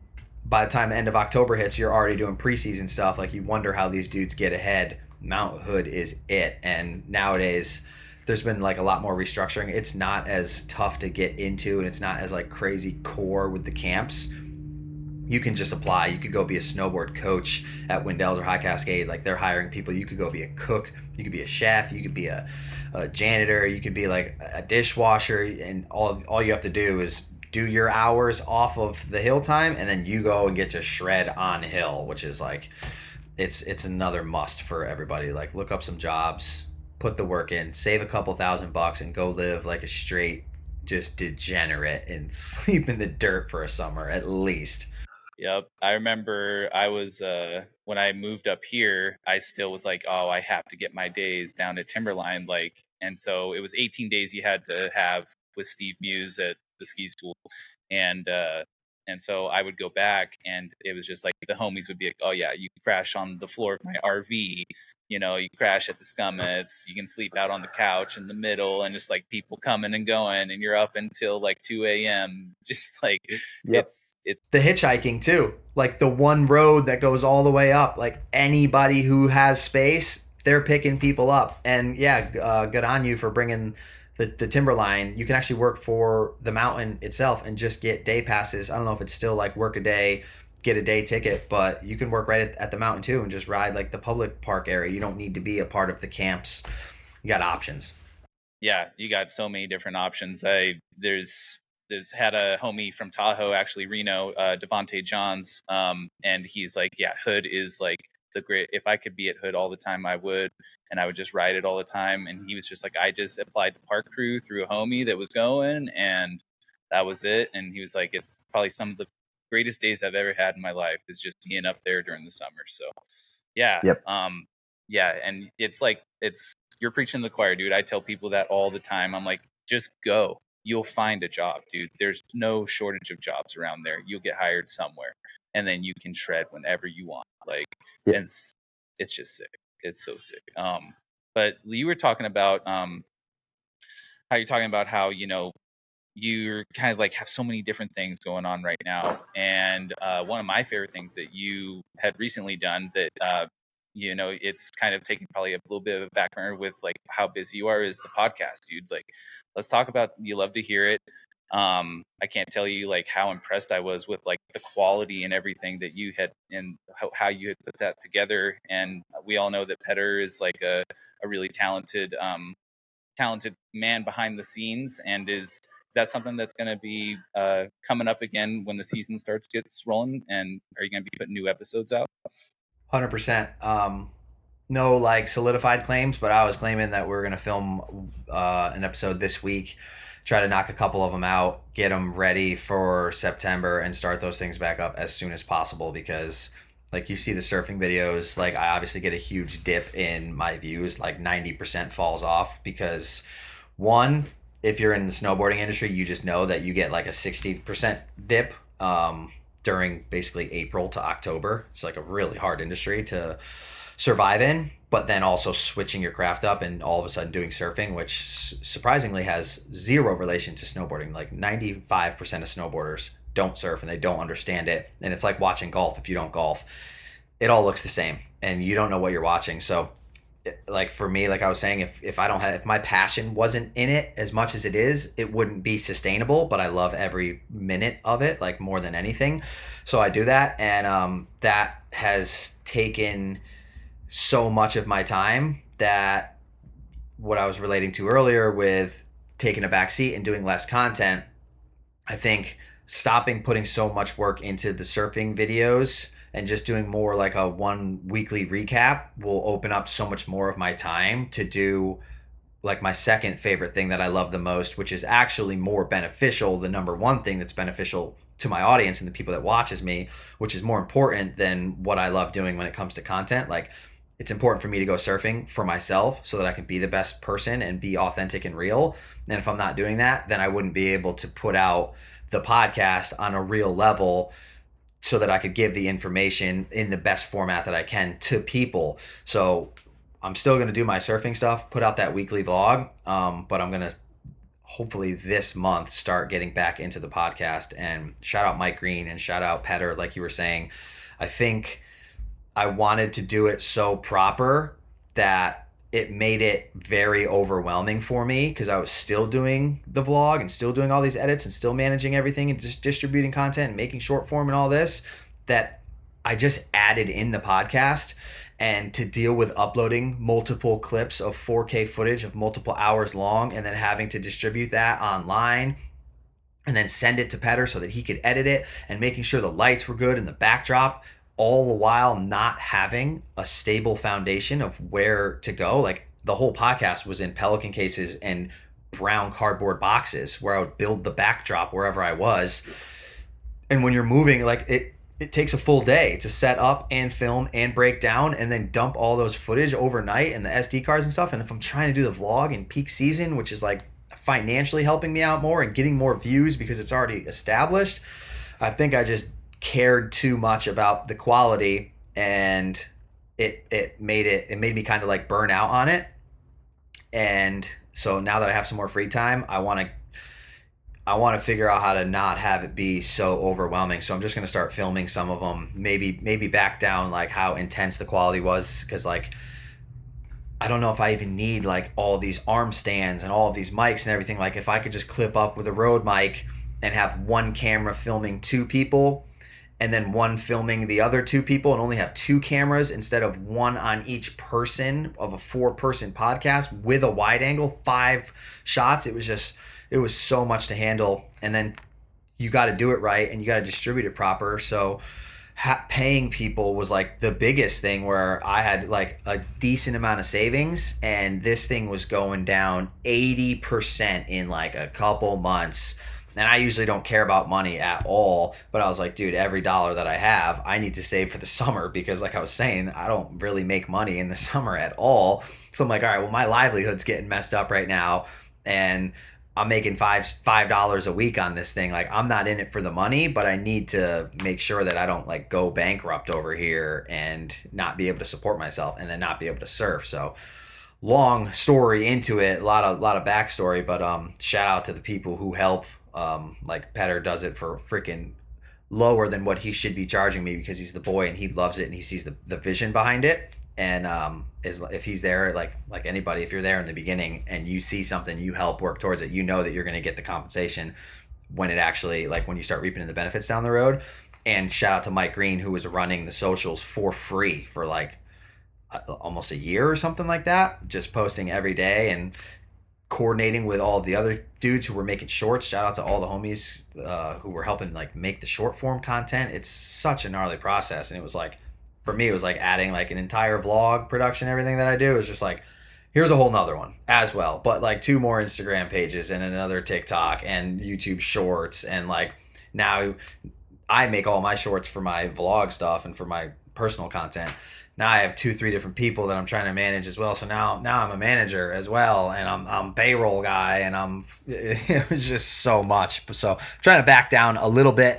by the time the end of October hits, you're already doing preseason stuff. Like you wonder how these dudes get ahead. Mt.HOOD is it. And nowadays there's been like a lot more restructuring. It's not as tough to get into, and it's not as like crazy core with the camps. You can just apply. You could go be a snowboard coach at Windell's or High Cascade. Like they're hiring people. You could go be a cook. You could be a chef. You could be a janitor. You could be like a dishwasher. And all you have to do is do your hours off of the hill time, and then you go and get to shred on hill, which is like, it's another must for everybody. Like look up some jobs, put the work in, save a couple $1,000 and go live like a straight just degenerate and sleep in the dirt for a summer at least. Yep. I remember I was when I moved up here, I still was like, oh, I have to get my days down at Timberline, like, and so it was 18 days you had to have with Steve Muse at the ski school, and so I would go back, and it was just like the homies would be like, oh yeah, you crash on the floor of my RV, you know, you crash at the Scummets, you can sleep out on the couch in the middle, and just like people coming and going, and you're up until like 2 a.m. Just like, Yep. it's The hitchhiking too, like the one road that goes all the way up. Like anybody who has space, they're picking people up. And yeah, good on you for bringing the Timberline. You can actually work for the mountain itself and just get day passes. I don't know if it's still like work a day, get a day ticket, but you can work right at the mountain too and just ride like the public park area. You don't need to be a part of the camps. You got options. Yeah, you got so many different options. There's had a homie from Tahoe, actually Reno, Devonte Johns, and he's like, yeah, Hood is like the great. If I could be at Hood all the time, I would, and I would just ride it all the time. And he was just like, I just applied to park crew through a homie that was going, and that was it. And he was like, it's probably some of the greatest days I've ever had in my life is just being up there during the summer. So yeah, Yep. yeah, and it's like you're preaching to the choir, dude. I tell people that all the time. I'm like, just go. You'll find a job, dude. There's no shortage of jobs around there. You'll get hired somewhere, and then you can shred whenever you want. Like, Yeah. it's just sick. It's so sick. But you were talking about how you're talking about how, you know, you're kind of like have so many different things going on right now. And one of my favorite things that you had recently done that, you know, it's kind of taking probably a little bit of a back burner with like how busy you are is the podcast, dude. Like, let's talk about, you love to hear it. I can't tell you like how impressed I was with like the quality and everything that you had and how you had put that together. And we all know that Petter is like a really talented man behind the scenes. And is that something that's going to be coming up again when the season gets rolling? And are you going to be putting new episodes out? 100%. no like solidified claims, but I was claiming that we're gonna film an episode this week, try to knock a couple of them out, get them ready for September, and start those things back up as soon as possible. Because like you see the surfing videos, like I obviously get a huge dip in my views, like 90% falls off because one, if you're in the snowboarding industry, you just know that you get like a 60% dip during basically April to October. It's like a really hard industry to survive in, but then also switching your craft up and all of a sudden doing surfing, which surprisingly has zero relation to snowboarding. Like 95% of snowboarders don't surf and they don't understand it. And it's like watching golf. If you don't golf, it all looks the same and you don't know what you're watching. So like for me, like I was saying, if I don't have, if my passion wasn't in it as much as it is, it wouldn't be sustainable, but I love every minute of it, like more than anything. So I do that. And that has taken so much of my time, that what I was relating to earlier with taking a back seat and doing less content, I think stopping putting so much work into the surfing videos and just doing more like a one weekly recap will open up so much more of my time to do like my second favorite thing that I love the most, which is actually more beneficial, the number one thing that's beneficial to my audience and the people that watches me, which is more important than what I love doing when it comes to content. Like it's important for me to go surfing for myself so that I can be the best person and be authentic and real. And if I'm not doing that, then I wouldn't be able to put out the podcast on a real level so that I could give the information in the best format that I can to people. So I'm still going to do my surfing stuff, put out that weekly vlog, but I'm going to hopefully this month start getting back into the podcast. And shout out Mike Green and shout out Petter, like you were saying. I think I wanted to do it so proper that it made it very overwhelming for me, because I was still doing the vlog and still doing all these edits and still managing everything and just distributing content and making short form and all this, that I just added in the podcast. And to deal with uploading multiple clips of 4K footage of multiple hours long and then having to distribute that online and then send it to Petter so that he could edit it, and making sure the lights were good and the backdrop, all the while not having a stable foundation of where to go. Like the whole podcast was in Pelican cases and brown cardboard boxes where I would build the backdrop wherever I was. And when you're moving, like it takes a full day to set up and film and break down and then dump all those footage overnight and the SD cards and stuff. And if I'm trying to do the vlog in peak season, which is like financially helping me out more and getting more views because it's already established, I think I just cared too much about the quality, and it made me kind of like burn out on it. And so now that I have some more free time, I want to figure out how to not have it be so overwhelming. So I'm just going to start filming some of them, maybe back down like how intense the quality was, because like I don't know if I even need like all these arm stands and all of these mics and everything. Like if I could just clip up with a Rode mic and have one camera filming two people and then one filming the other two people, and only have two cameras instead of one on each person of a 4-person podcast with a wide angle, 5 shots. It was so much to handle. And then you got to do it right and you got to distribute it proper. So paying people was like the biggest thing, where I had like a decent amount of savings, and this thing was going down 80% in like a couple months. And I usually don't care about money at all, but I was like, dude, every dollar that I have, I need to save for the summer, because like I was saying, I don't really make money in the summer at all. So I'm like, all right, well, my livelihood's getting messed up right now, and I'm making $5 a week on this thing. Like I'm not in it for the money, but I need to make sure that I don't like go bankrupt over here and not be able to support myself and then not be able to surf. So long story into it, a lot of backstory, but shout out to the people who help. Like Petter does it for freaking lower than what he should be charging me, because he's the boy and he loves it and he sees the vision behind it. And if he's there, like anybody, if you're there in the beginning and you see something, you help work towards it, you know that you're going to get the compensation when it actually, like when you start reaping the benefits down the road. And shout out to Mike Green, who was running the socials for free for like almost a year or something like that, just posting every day and coordinating with all the other dudes who were making shorts. Shout out to all the homies who were helping like make the short form content. It's such a gnarly process, and it was like for me, it was like adding like an entire vlog production, everything that I do is just like, here's a whole nother one as well. But like 2 more Instagram pages and another TikTok and YouTube shorts. And like now I make all my shorts for my vlog stuff and for my personal content. Now I have 2-3 different people that I'm trying to manage as well. So now I'm a manager as well, and I'm payroll guy, and it was just so much. So I'm trying to back down a little bit,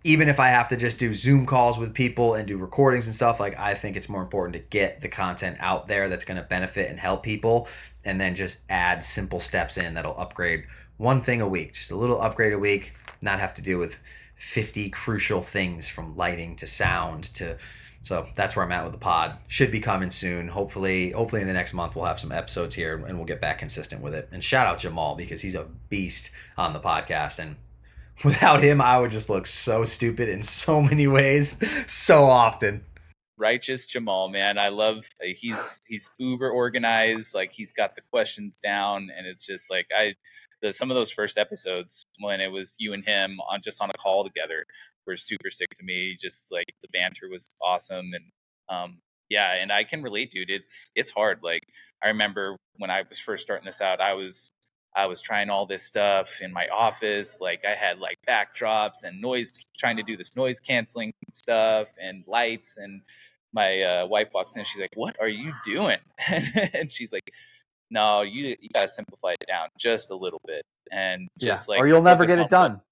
even if I have to just do Zoom calls with people and do recordings and stuff. Like, I think it's more important to get the content out there that's going to benefit and help people, and then just add simple steps in that'll upgrade one thing a week, just a little upgrade a week, not have to deal with 50 crucial things from lighting to sound to. So that's where I'm at with the pod. Should be coming soon. Hopefully in the next month we'll have some episodes here and we'll get back consistent with it. And shout out Jamal, because he's a beast on the podcast, and without him I would just look so stupid in so many ways so often. Righteous Jamal, man. I love he's uber organized, like he's got the questions down, and it's just like some of those first episodes when it was you and him on a call together were super sick to me. Just like the banter was awesome. And yeah, and I can relate, dude. It's hard. Like, I remember when I was first starting this out, I was trying all this stuff in my office. Like, I had like backdrops and trying to do this noise canceling stuff and lights. And my wife walks in, she's like, "What are you doing?" And she's like, "No, you gotta simplify it down just a little bit, and just or you'll never get it done."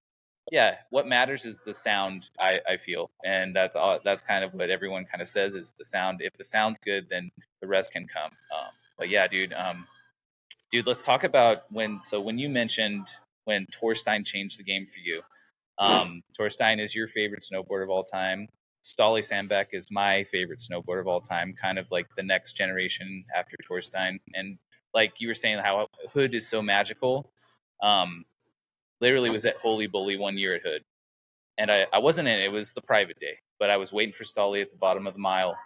What matters is the sound. I feel, and that's kind of what everyone kind of says is the sound. If the sound's good, then the rest can come. But yeah, dude. Let's talk about when you mentioned when TORSTEIN changed the game for you. TORSTEIN is your favorite snowboard of all time. Ståle Sandbäck is my favorite snowboard of all time, kind of like the next generation after TORSTEIN. And like you were saying, how HOOD is so magical. Literally was at Holy Bully 1 year at HOOD. And I wasn't in it. It was the private day. But I was waiting for Ståle at the bottom of the mile.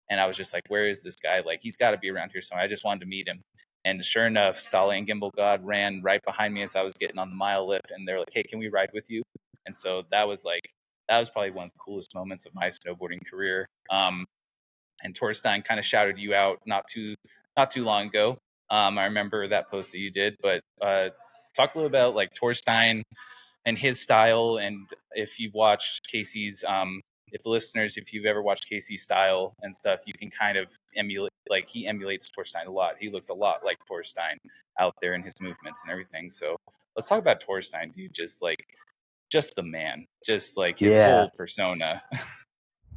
And I was just like, where is this guy? Like, he's got to be around here somewhere. I just wanted to meet him. And sure enough, Ståle and Gimbal God ran right behind me as I was getting on the mile lift. And they're like, "Hey, can we ride with you?" And so that was probably one of the coolest moments of my snowboarding career. And TORSTEIN kind of shouted you out not too long ago. I remember that post that you did. But talk a little about like TORSTEIN and his style. And if you've watched Casey's, if you've ever watched Casey's style and stuff, you can kind of emulate. Like, he emulates TORSTEIN a lot. He looks a lot like TORSTEIN out there in his movements and everything. So let's talk about TORSTEIN, dude. Just the man, just like his whole persona.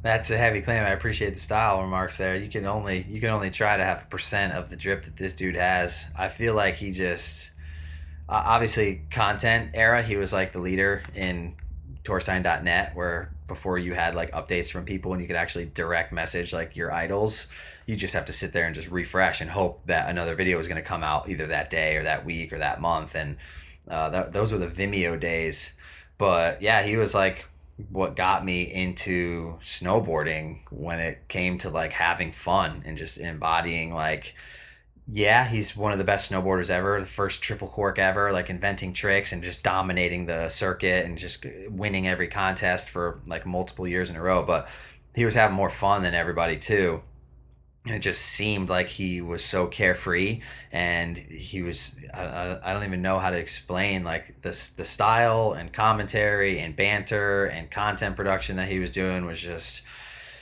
That's a heavy claim. I appreciate the style remarks there. You can only try to have 1% of the drip that this dude has. I feel like he just obviously content era. He was like the leader in TORSTEIN.net, where before you had like updates from people and you could actually direct message like your idols. You just have to sit there and just refresh and hope that another video is going to come out either that day or that week or that month. And those were the Vimeo days. But yeah, he was like what got me into snowboarding when it came to like having fun and just embodying like, yeah, he's one of the best snowboarders ever, the first triple cork ever, like inventing tricks and just dominating the circuit and just winning every contest for like multiple years in a row. But he was having more fun than everybody too. And it just seemed like he was so carefree, and he was, I don't even know how to explain like the style and commentary and banter and content production that he was doing was just,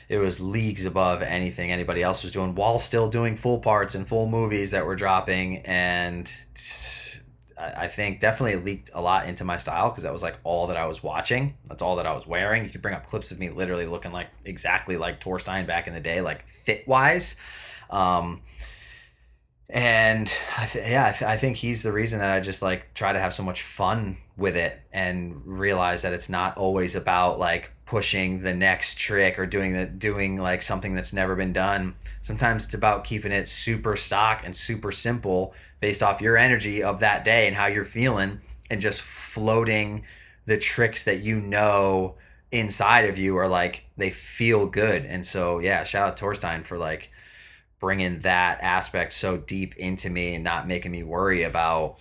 it was leagues above anything anybody else was doing, while still doing full parts and full movies that were dropping. And I think definitely it leaked a lot into my style, because that was like all that I was watching. That's all that I was wearing. You could bring up clips of me literally looking like exactly like TORSTEIN back in the day, like fit wise. And I think he's the reason that I just like try to have so much fun with it and realize that it's not always about like pushing the next trick or doing like something that's never been done. Sometimes it's about keeping it super stock and super simple based off your energy of that day and how you're feeling, and just floating the tricks that you know inside of you are like, they feel good. And so yeah, shout out TORSTEIN for like bringing that aspect so deep into me and not making me worry about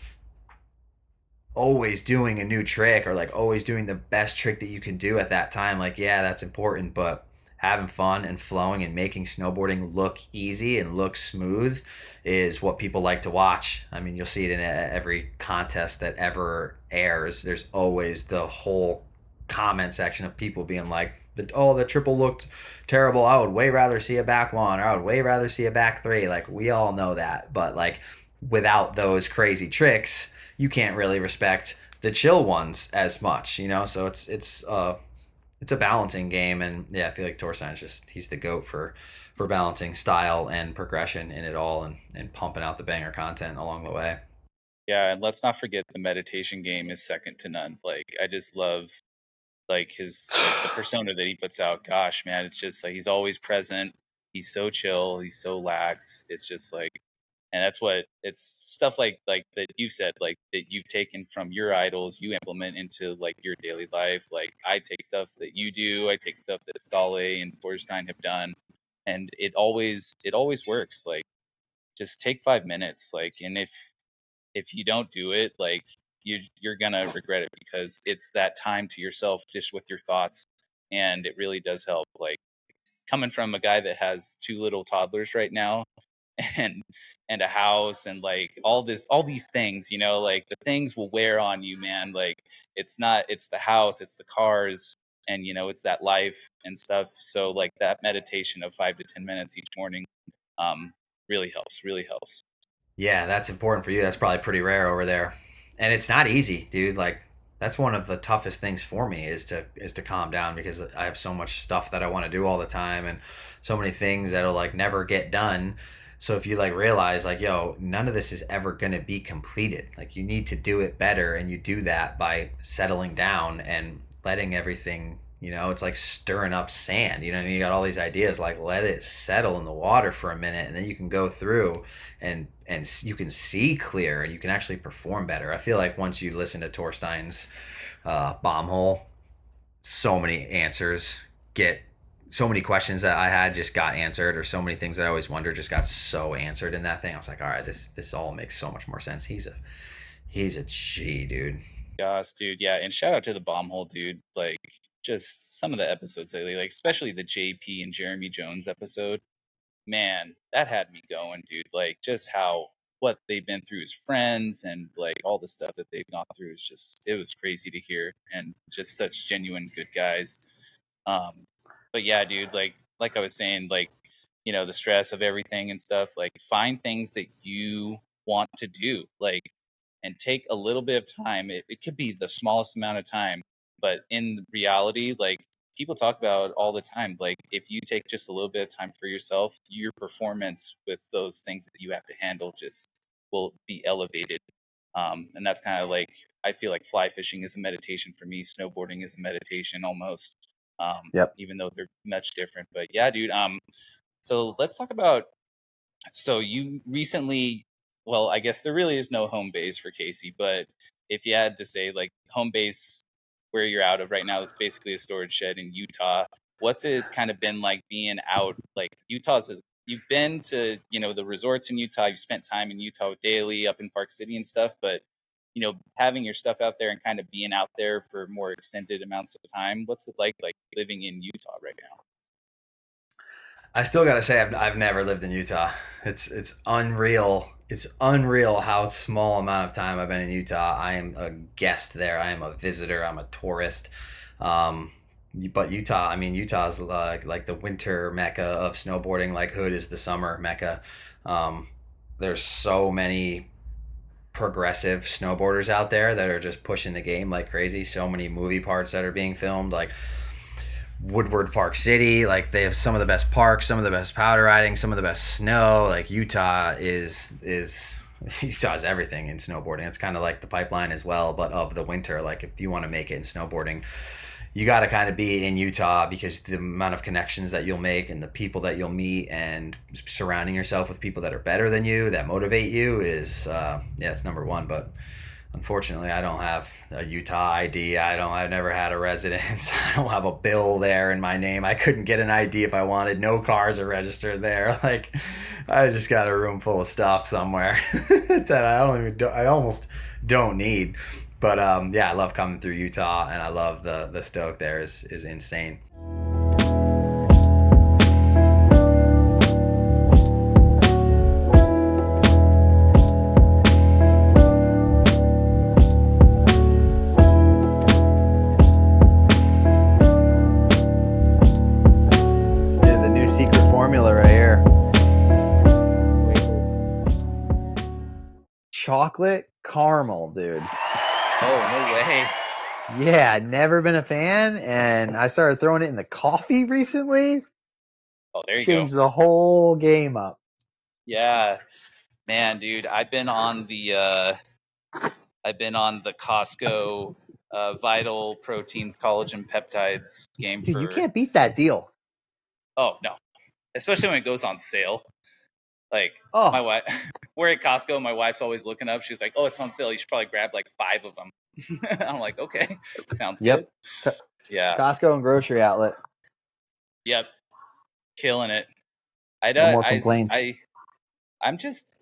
always doing a new trick or like always doing the best trick that you can do at that time. Like, yeah, that's important, but having fun and flowing and making snowboarding look easy and look smooth is what people like to watch. I mean, you'll see it in every contest that ever airs. There's always the whole comment section of people being like, the triple looked terrible. I would way rather see a back one, or I would way rather see a back three. Like, we all know that. But like, without those crazy tricks, you can't really respect the chill ones as much, you know? So it's a balancing game. And yeah, I feel like TORSTEIN's he's the GOAT for balancing style and progression in it all, and pumping out the banger content along the way. Yeah, and let's not forget the meditation game is second to none. Like, I just love like the persona that he puts out. Gosh, man, it's just like he's always present. He's so chill. He's so lax. It's just like, and that's what it's stuff like that you said, like that you've taken from your idols, you implement into like your daily life. Like, I take stuff that you do. I take stuff that STOKE and TORSTEIN have done, and it always works. Like, just take 5 minutes. Like, and if you don't do it, like, you're gonna regret it, because it's that time to yourself just with your thoughts, and it really does help. Like, coming from a guy that has 2 little toddlers right now, and a house, and like all these things, you know, like the things will wear on you, man. Like, it's the house, it's the cars, and you know, it's that life and stuff. So like, that meditation of 5 to 10 minutes each morning really helps. Yeah, that's important for you. That's probably pretty rare over there. And it's not easy, dude. Like, that's one of the toughest things for me is to calm down, because I have so much stuff that I want to do all the time, and so many things that'll like never get done. So if you like realize like, yo, none of this is ever going to be completed. Like, you need to do it better, and you do that by settling down and letting everything, you know, it's like stirring up sand. You know, you got all these ideas, like let it settle in the water for a minute, and then you can go through and you can see clear, and you can actually perform better. I feel like once you listen to TORSTEIN's bomb hole, so many answers get, so many questions that I had just got answered, or so many things that I always wondered just got so answered in that thing. I was like, all right, this all makes so much more sense. He's a G, dude. Gosh, dude, yeah, and shout out to the bomb hole, dude. Like, just some of the episodes lately, like especially the JP and Jeremy Jones episode, man, that had me going, dude. Like, just what they've been through as friends, and like all the stuff that they've gone through is just, it was crazy to hear, and just such genuine good guys. But yeah, dude, like I was saying, like, you know, the stress of everything and stuff, like, find things that you want to do, like, and take a little bit of time. It could be the smallest amount of time, but in reality, like, people talk about all the time, like, if you take just a little bit of time for yourself, your performance with those things that you have to handle just will be elevated. And that's kind of like, I feel like fly fishing is a meditation for me. Snowboarding is a meditation almost, Yep. even though they're much different. But yeah, dude. So let's talk about. So you recently, well, I guess there really is no home base for Casey, but if you had to say like home base where you're out of right now is basically a storage shed in Utah. What's it kind of been like being out? Like, you've been to, you know, the resorts in Utah. You've spent time in Utah daily up in Park City and stuff, but you know, having your stuff out there and kind of being out there for more extended amounts of time, what's it like living in Utah right now? I still gotta say I've never lived in Utah. It's unreal. It's unreal how small amount of time I've been in Utah. I am a guest there. I am a visitor. I'm a tourist. But Utah, I mean, Utah is like the winter mecca of snowboarding. Like Hood is the summer mecca. There's so many progressive snowboarders out there that are just pushing the game like crazy. So many movie parts that are being filmed, like Woodward Park City. Like, they have some of the best parks, some of the best powder riding, some of the best snow. Like, Utah is everything in snowboarding. It's kind of like the pipeline as well, but of the winter. Like, if you want to make it in snowboarding, you got to kind of be in Utah, because the amount of connections that you'll make and the people that you'll meet, and surrounding yourself with people that are better than you, that motivate you, is it's number one. But unfortunately, I don't have a Utah ID. I've never had a residence. I don't have a bill there in my name. I couldn't get an ID if I wanted. No cars are registered there. Like, I just got a room full of stuff somewhere that I almost don't need. But I love coming through Utah, and I love the Stoke there is insane. chocolate caramel, dude. Oh, no way. Yeah, never been a fan, and I started throwing it in the coffee recently. Oh, there you Changed go. the whole game up. Yeah, man, dude, I've been on the Costco Vital Proteins, Collagen, Peptides game Dude, for. you can't beat that deal. Oh no, especially when it goes on sale. Like my Oh, wife, we're at Costco. My wife's always looking up. She's like, "Oh, it's on sale. You should probably grab like 5 of them." I'm like, "Okay, sounds good." yep. Yeah. Costco and grocery outlet. Yep. Killing it. No more complaints. I'm just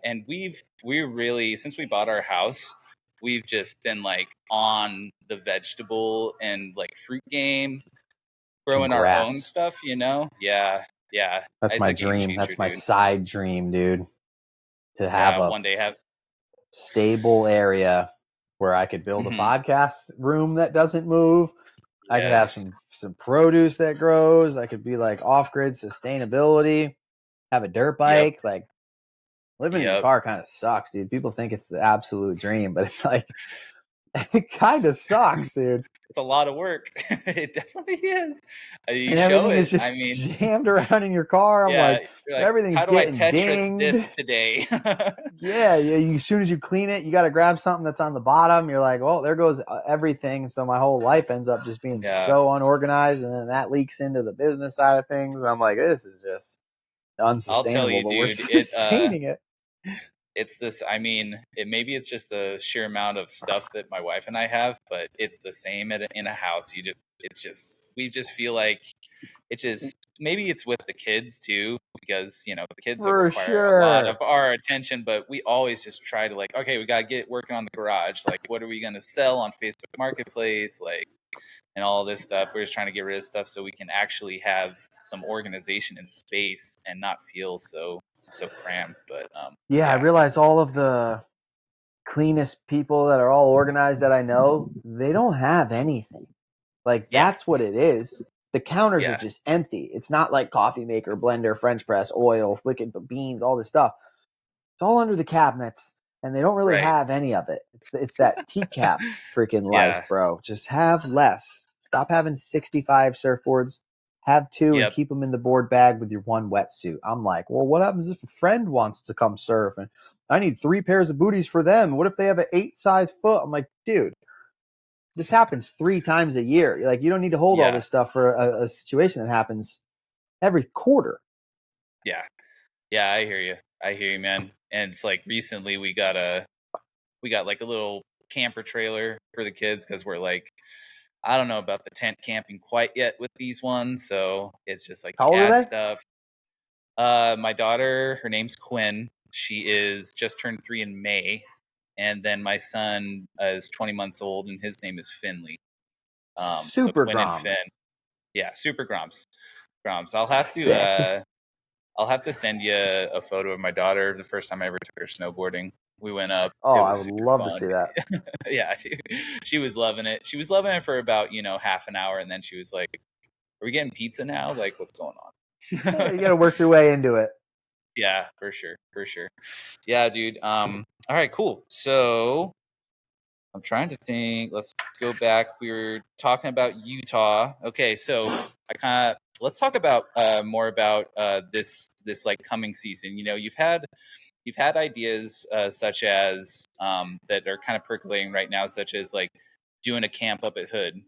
and we really, since we bought our house, we've just been like on the vegetable and like fruit game, growing our own Congrats. stuff, you know? Yeah. That's It's my a game dream. changer, That's my dude. side dream, dude. To have a One day have stable area where I could build a podcast room that doesn't move. I could have some produce that grows. I could be like off-grid sustainability, have a dirt bike. Like living in your car kind of sucks, dude. People think it's the absolute dream, but it's like, it kind of sucks, dude. It's a lot of work. It definitely is. You And show everything it. is just jammed around in your car. I'm like, everything's how do I getting Tetris dinged. this today? Yeah. As soon as you clean it, you got to grab something that's on the bottom. You're like, well, there goes everything. And so my whole life ends up just being so unorganized, and then that leaks into the business side of things. I'm like, this is just unsustainable. I'll tell you, but dude, we're sustaining it. It's this. I mean, maybe it's just the sheer amount of stuff that my wife and I have, but it's the same in a house. We just feel like it just, maybe it's with the kids too, because the kids require a lot of our attention, but we always just try to like, okay, we got to get working on the garage. Like, what are we going to sell on Facebook Marketplace? Like, and all this stuff. We're just trying to get rid of stuff so we can actually have some organization and space and not feel so cramped. But I realize all of the cleanest people that are all organized that I know, they don't have anything. Like that's what it is. The counters are just empty. It's not like coffee maker, blender, French press, oil, wicked beans, all this stuff. It's all under the cabinets, and they don't really have any of it. It's that TCAP freaking life, bro. Just have less. Stop having 65 surfboards. Have 2 and keep them in the board bag with your 1 wetsuit. I'm like, well, what happens if a friend wants to come surf and I need 3 pairs of booties for them? What if they have an 8 size foot? I'm like, dude, this happens 3 times a year. Like, you don't need to hold all this stuff for a situation that happens every quarter. Yeah, I hear you, man. And it's like recently we got like a little camper trailer for the kids, because we're like, I don't know about the tent camping quite yet with these ones, so it's just like how old are they? Stuff. My daughter, her name's Quinn. She is just turned 3 in May, and then my son is 20 months old, and his name is Finley. Super Quinn Groms. and Finn. Yeah, Super Groms. I'll have to send you a photo of my daughter the first time I ever took her snowboarding. We went up. Oh, I would love to see that. Yeah, she was loving it. She was loving it for about, half an hour, and then she was like, "Are we getting pizza now? Like, what's going on?" You got to work your way into it. Yeah, for sure. Yeah, dude. All right, cool. So I'm trying to think. Let's go back. We were talking about Utah. Okay, so let's talk about more about this like coming season. You've had ideas such as that are kind of percolating right now, such as like doing a camp up at Hood,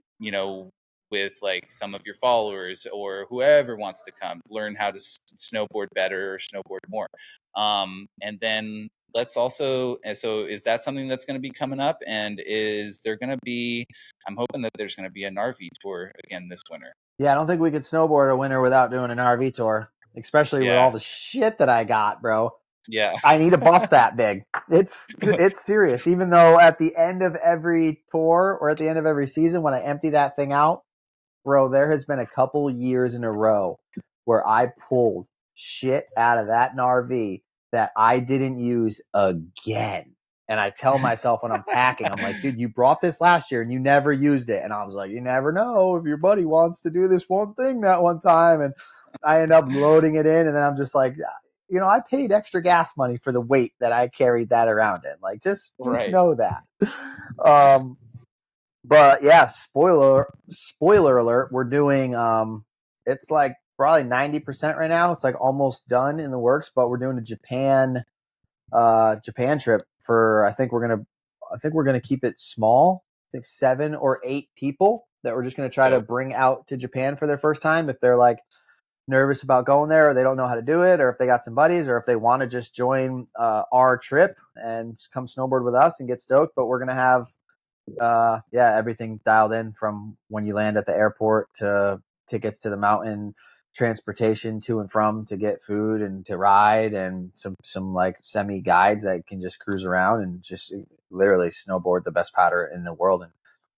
with like some of your followers or whoever wants to come learn how to snowboard better or snowboard more. And then so is that something that's going to be coming up? And is there going to be, I'm hoping that there's going to be an RV tour again this winter. Yeah, I don't think we could snowboard a winter without doing an RV tour, especially with all the shit that I got, bro. Yeah. I need a bus that big. It's serious. Even though at the end of every tour or at the end of every season, when I empty that thing out, bro, there has been a couple years in a row where I pulled shit out of that RV that I didn't use again. And I tell myself when I'm packing, I'm like, dude, you brought this last year and you never used it. And I was like, you never know if your buddy wants to do this one thing that one time. And I end up loading it in. And then I'm just like, I paid extra gas money for the weight that I carried that around in. Like, just Right. know that. But yeah, spoiler alert, we're doing, it's like probably 90% right now. It's like almost done in the works, but we're doing a Japan trip for, I think we're going to keep it small. I think 7 or 8 people that we're just going to try to bring out to Japan for their first time. If they're like nervous about going there, or they don't know how to do it, or if they got some buddies, or if they want to just join our trip and come snowboard with us and get stoked. But we're going to have everything dialed in, from when you land at the airport to tickets to the mountain, transportation to and from, to get food and to ride, and some like semi guides that can just cruise around and just literally snowboard the best powder in the world, and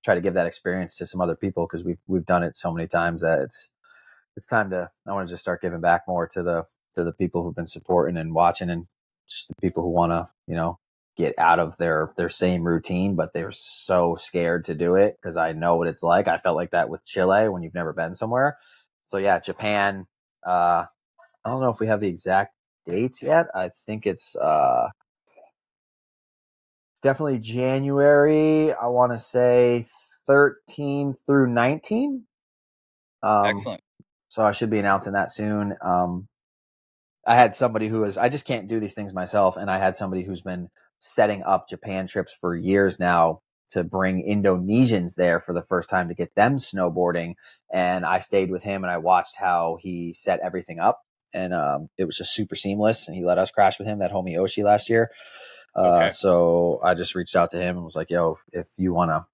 try to give that experience to some other people, because we've done it so many times that it's time to, I want to just start giving back more to the people who've been supporting and watching, and just the people who want to, get out of their same routine, but they're so scared to do it, because I know what it's like. I felt like that with Chile when you've never been somewhere. So yeah, Japan. I don't know if we have the exact dates yet. I think it's definitely January. I want to say 13 through 19. Excellent. So I should be announcing that soon. I had somebody I just can't do these things myself, and I had somebody who's been setting up Japan trips for years now to bring Indonesians there for the first time to get them snowboarding. And I stayed with him and I watched how he set everything up, and it was just super seamless. And he let us crash with him, that homie Oshi, last year. So I just reached out to him and was like, yo, if you want to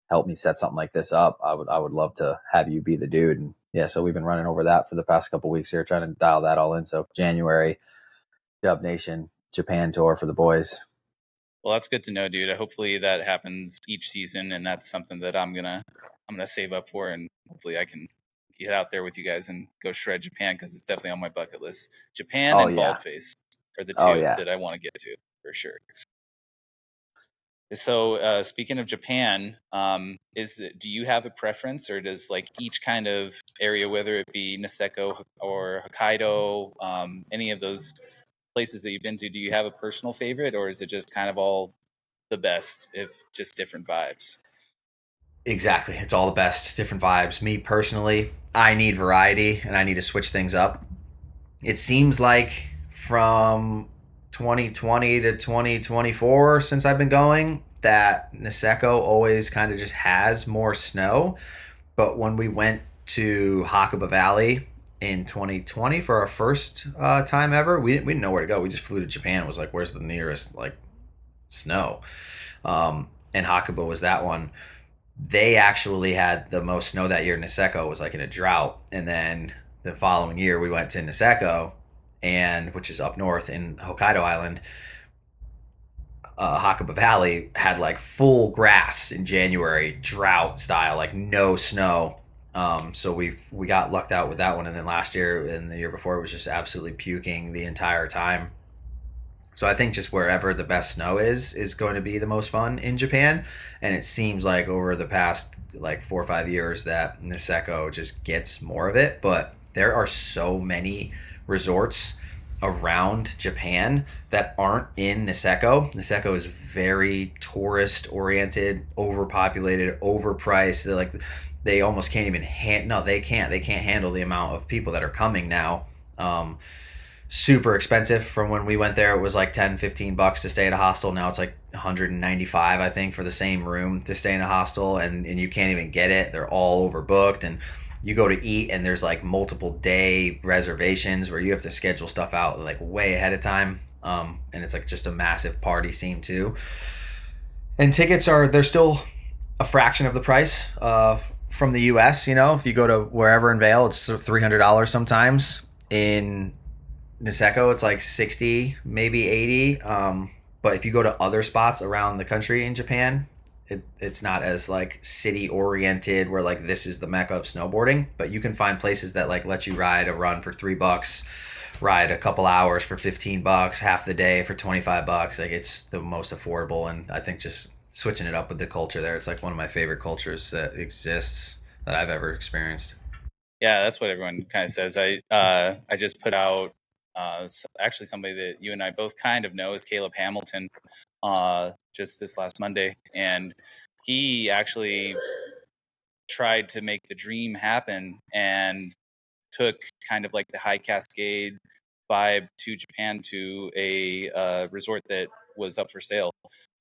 help me set something like this up, I would love to have you be the dude. And yeah, so we've been running over that for the past couple of weeks here, trying to dial that all in. So January, Dub Nation Japan tour for the boys. Well, that's good to know, dude. Hopefully that happens each season, and that's something that I'm gonna save up for, and hopefully I can get out there with you guys and go shred Japan, because it's definitely on my bucket list. Japan and Baldface are the two that I want to get to for sure. So speaking of Japan, do you have a preference, or does like each kind of area, whether it be Niseko or Hokkaido, any of those places that you've been to, do you have a personal favorite, or is it just kind of all the best, if just different vibes? Exactly. It's all the best, different vibes. Me personally, I need variety and I need to switch things up. It seems like from 2020 to 2024, since I've been going, that Niseko always kind of just has more snow. But when we went to Hakuba Valley in 2020 for our first time ever, we didn't know where to go. We just flew to Japan. It was like, where's the nearest like snow? And Hakuba was that one. They actually had the most snow that year. Niseko was like in a drought. And then the following year we went to Niseko, and which is up north in Hokkaido Island. Hakuba Valley had like full grass in January, drought style, like no snow. So we got lucked out with that one, and then last year and the year before it was just absolutely puking the entire time. So I think just wherever the best snow is going to be the most fun in Japan, and it seems like over the past like 4 or 5 years that Niseko just gets more of it. But there are so many resorts around Japan that aren't in Niseko. Niseko is very tourist oriented, overpopulated, overpriced. They almost can't even they can't handle the amount of people that are coming now. Super expensive. From when we went there, it was like $10-15 to stay at a hostel. Now it's like $195, I think, for the same room to stay in a hostel, and you can't even get it. They're all overbooked, and you go to eat and there's like multiple day reservations where you have to schedule stuff out like way ahead of time. And it's like just a massive party scene too. And tickets they're still a fraction of the price from the US. If you go to wherever in Vail, it's $300 sometimes. In Niseko, it's like 60, maybe 80. But if you go to other spots around the country in Japan, it's not as like city oriented where like this is the mecca of snowboarding, but you can find places that like let you ride a run for $3, ride a couple hours for $15, half the day for $25. Like, it's the most affordable. And I think just switching it up with the culture there, it's like one of my favorite cultures that exists that I've ever experienced. Yeah, that's what everyone kind of says. I just put out actually somebody that you and I both kind of know is Caleb Hamilton, just this last Monday. And he actually tried to make the dream happen and took kind of like the high cascade vibe to Japan to a resort that was up for sale.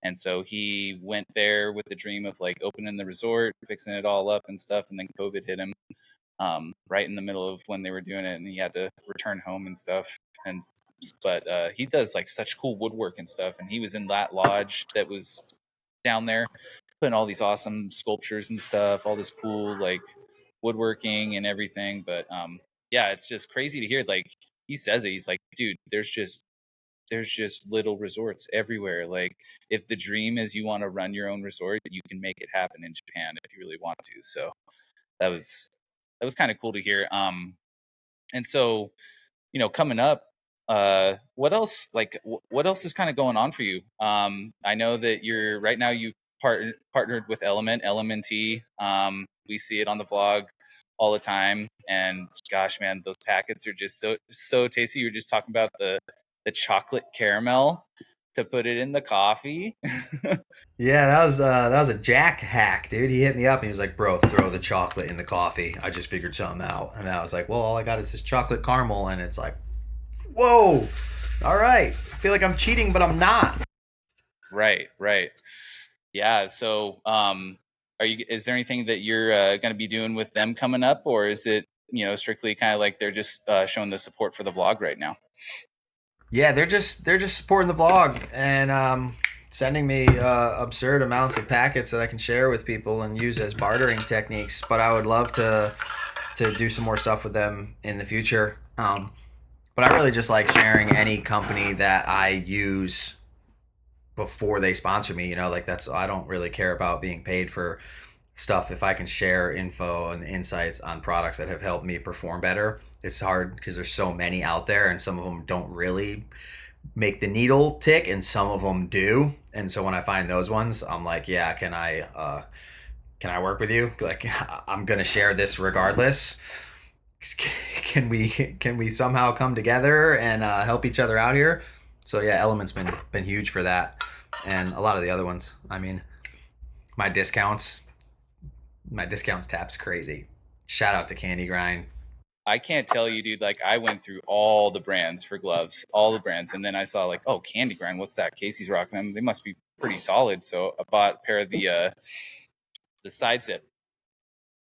And so he went there with the dream of like opening the resort, fixing it all up and stuff. And then COVID hit him right in the middle of when they were doing it, and he had to return home and stuff. But he does like such cool woodwork and stuff. And he was in that lodge that was down there, putting all these awesome sculptures and stuff, all this cool like woodworking and everything. But yeah, it's just crazy to hear. Like he says it, he's like, dude, there's just little resorts everywhere. Like if the dream is you want to run your own resort, you can make it happen in Japan if you really want to. So that was kind of cool to hear. And so, coming up, what else is kind of going on for you? I know that right now you partnered with LMNT. We see it on the vlog all the time, and gosh, man, those packets are just so tasty. You were just talking about the chocolate caramel to put it in the coffee. Yeah, that was a Jack hack, dude. He hit me up and he was like, "Bro, throw the chocolate in the coffee. I just figured something out." And I was like, "Well, all I got is this chocolate caramel," and it's like, whoa, all right. I feel like I'm cheating, but I'm not. Right. Yeah. So, is there anything that you're going to be doing with them coming up, or is it, strictly kind of like they're just showing the support for the vlog right now? Yeah, they're just supporting the vlog and sending me absurd amounts of packets that I can share with people and use as bartering techniques. But I would love to do some more stuff with them in the future. But I really just like sharing any company that I use before they sponsor me. Like I don't really care about being paid for stuff if I can share info and insights on products that have helped me perform better. It's hard because there's so many out there, and some of them don't really make the needle tick, and some of them do. And so when I find those ones, I'm like, yeah, can I work with you? Like, I'm gonna share this regardless. Can we somehow come together and help each other out here? So yeah, Element's been huge for that, and a lot of the other ones. I mean, my discounts tab's crazy. Shout out to Candy Grind. I can't tell you, dude. Like I went through all the brands for gloves, all the brands, and then I saw like, oh, Candy Grind. What's that? Casey's rocking them. They must be pretty solid. So I bought a pair of the side zip.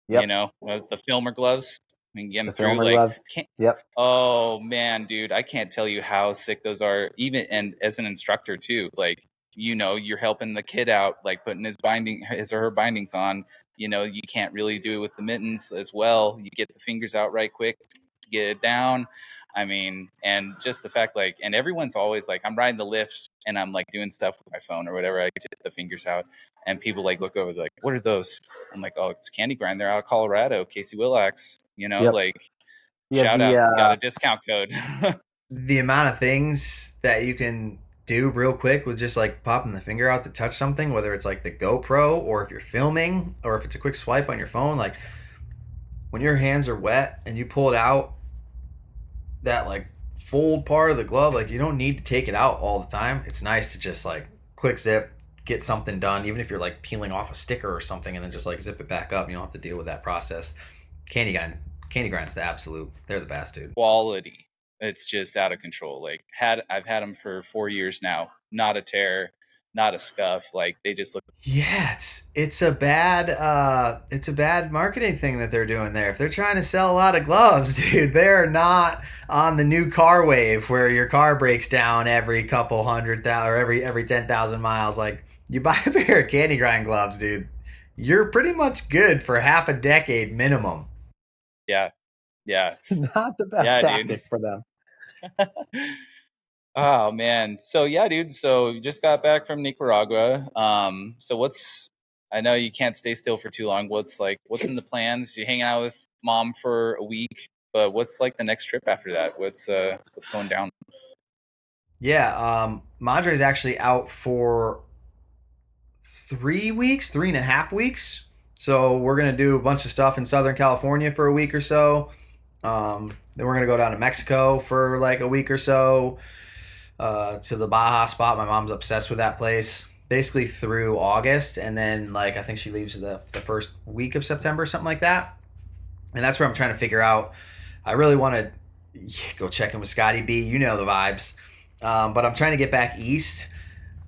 Yep. Was the filmer gloves. I mean, getting through like, gloves. Yep. Oh man, dude, I can't tell you how sick those are. Even and as an instructor too, like you're helping the kid out, like putting his or her bindings on. You can't really do it with the mittens as well. You get the fingers out right quick, get it down. I mean, and just the fact like, and everyone's always like, I'm riding the lift and I'm like doing stuff with my phone or whatever. I get the fingers out, and people like look over, like, what are those? I'm like, oh, it's Candy Grind. They're out of Colorado. Casey Willax. Yep. Like, Yeah, shout out, got a discount code. The amount of things that you can do real quick with just like popping the finger out to touch something, whether it's like the GoPro or if you're filming or if it's a quick swipe on your phone, like when your hands are wet and you pull it out, that like fold part of the glove, like you don't need to take it out all the time. It's nice to just like quick zip, get something done, even if you're like peeling off a sticker or something, and then just like zip it back up. You don't have to deal with that process. Candy Grind's the absolute. They're the best, dude. Quality. It's just out of control. Like I've had them for 4 years now. Not a tear, not a scuff. Like they just look. Yeah, it's a bad marketing thing that they're doing there. If they're trying to sell a lot of gloves, dude, they're not on the new car wave where your car breaks down every couple 100,000 or every 10,000 miles. Like you buy a pair of Candy Grind gloves, dude, you're pretty much good for half a decade minimum. Yeah. Not the best tactic for them. Oh man. So yeah, dude. So you just got back from Nicaragua. So I know you can't stay still for too long. What's in the plans? You're hanging out with mom for a week, but what's like the next trip after that? What's going down? Yeah. Madre is actually out for 3.5 weeks. So we're going to do a bunch of stuff in Southern California for a week or so. Then we're gonna go down to Mexico for like a week or so, to the Baja spot. My mom's obsessed with that place. Basically through August, and then like I think she leaves the first week of September, something like that. And that's where I'm trying to figure out. I really want to go check in with Scotty B. You know the vibes. But I'm trying to get back east.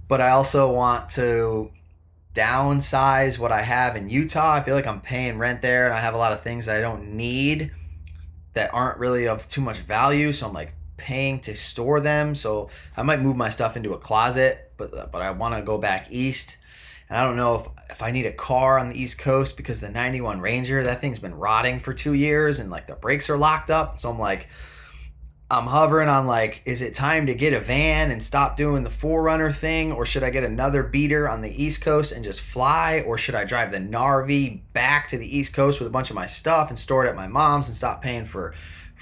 But I also want to downsize what I have in Utah. I feel like I'm paying rent there, and I have a lot of things that I don't need that aren't really of too much value. So I'm like paying to store them. So I might move my stuff into a closet, but I want to go back east. And I don't know if I need a car on the East Coast, because the 91 Ranger, that thing's been rotting for 2 years and like the brakes are locked up. So I'm like, I'm hovering on like, is it time to get a van and stop doing the Forerunner thing? Or should I get another beater on the East Coast and just fly? Or should I drive the Gnar back to the East Coast with a bunch of my stuff and store it at my mom's and stop paying for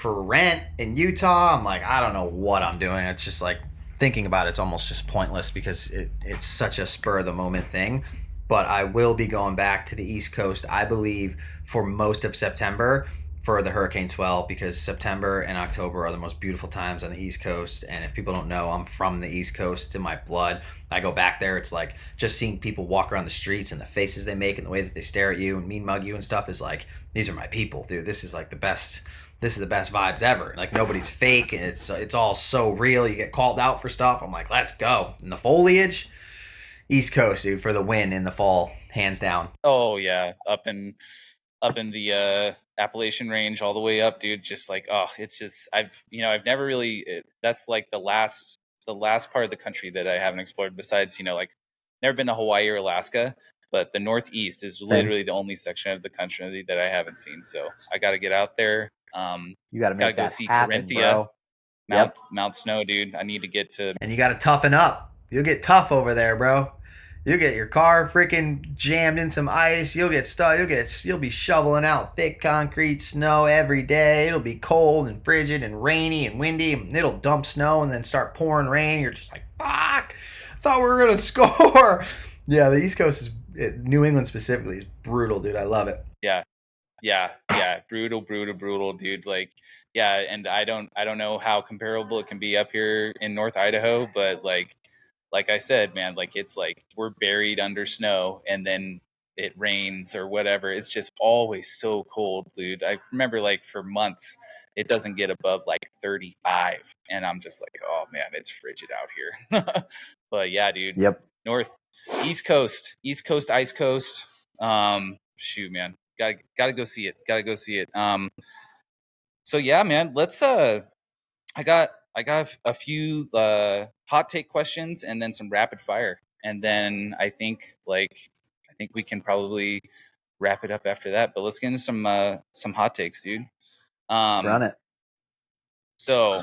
rent in Utah? I'm like, I don't know what I'm doing. It's just like, thinking about it's almost just pointless, because it's such a spur of the moment thing. But I will be going back to the East Coast, I believe, for most of September for the hurricane swell, because September and October are the most beautiful times on the East Coast. And if people don't know, I'm from the East Coast. It's in my blood. I go back there. It's like just seeing people walk around the streets and the faces they make and the way that they stare at you and mean mug you and stuff is like, these are my people, dude. This is like the best. This is the best vibes ever. Like, nobody's fake, and it's all so real. You get called out for stuff. I'm like, let's go. And the foliage, East Coast, dude, for the win in the fall, hands down. Oh yeah, up in the Appalachian range all the way up, dude. Just like, oh, it's just I've never really. That's like the last part of the country that I haven't explored. Besides, like, never been to Hawaii or Alaska. But the Northeast is literally the only section of the country that I haven't seen. So I got to get out there. You got to gotta make go that see happen, Carinthia, bro. Mount Snow, dude. I need to get to. And you got to toughen up. You'll get tough over there, bro. You'll get your car freaking jammed in some ice. You'll get stuck. You'll be shoveling out thick concrete snow every day. It'll be cold and frigid and rainy and windy. And it'll dump snow and then start pouring rain. You're just like, fuck! I thought we were gonna score. Yeah, the East Coast is, New England specifically, is brutal, dude. I love it. Yeah. Brutal, dude. Like, yeah, and I don't know how comparable it can be up here in North Idaho, but like I said, man, like, it's like we're buried under snow and then it rains or whatever. It's just always so cold, dude. I remember, like, for months it doesn't get above like 35, and I'm just like, oh man, it's frigid out here. But yeah, dude. Yep. East Coast, Ice Coast. Shoot, man. Gotta go see it. So yeah, man, let's I got a few hot take questions and then some rapid fire. And then I think we can probably wrap it up after that. But let's get into some hot takes, dude. Let's run it. So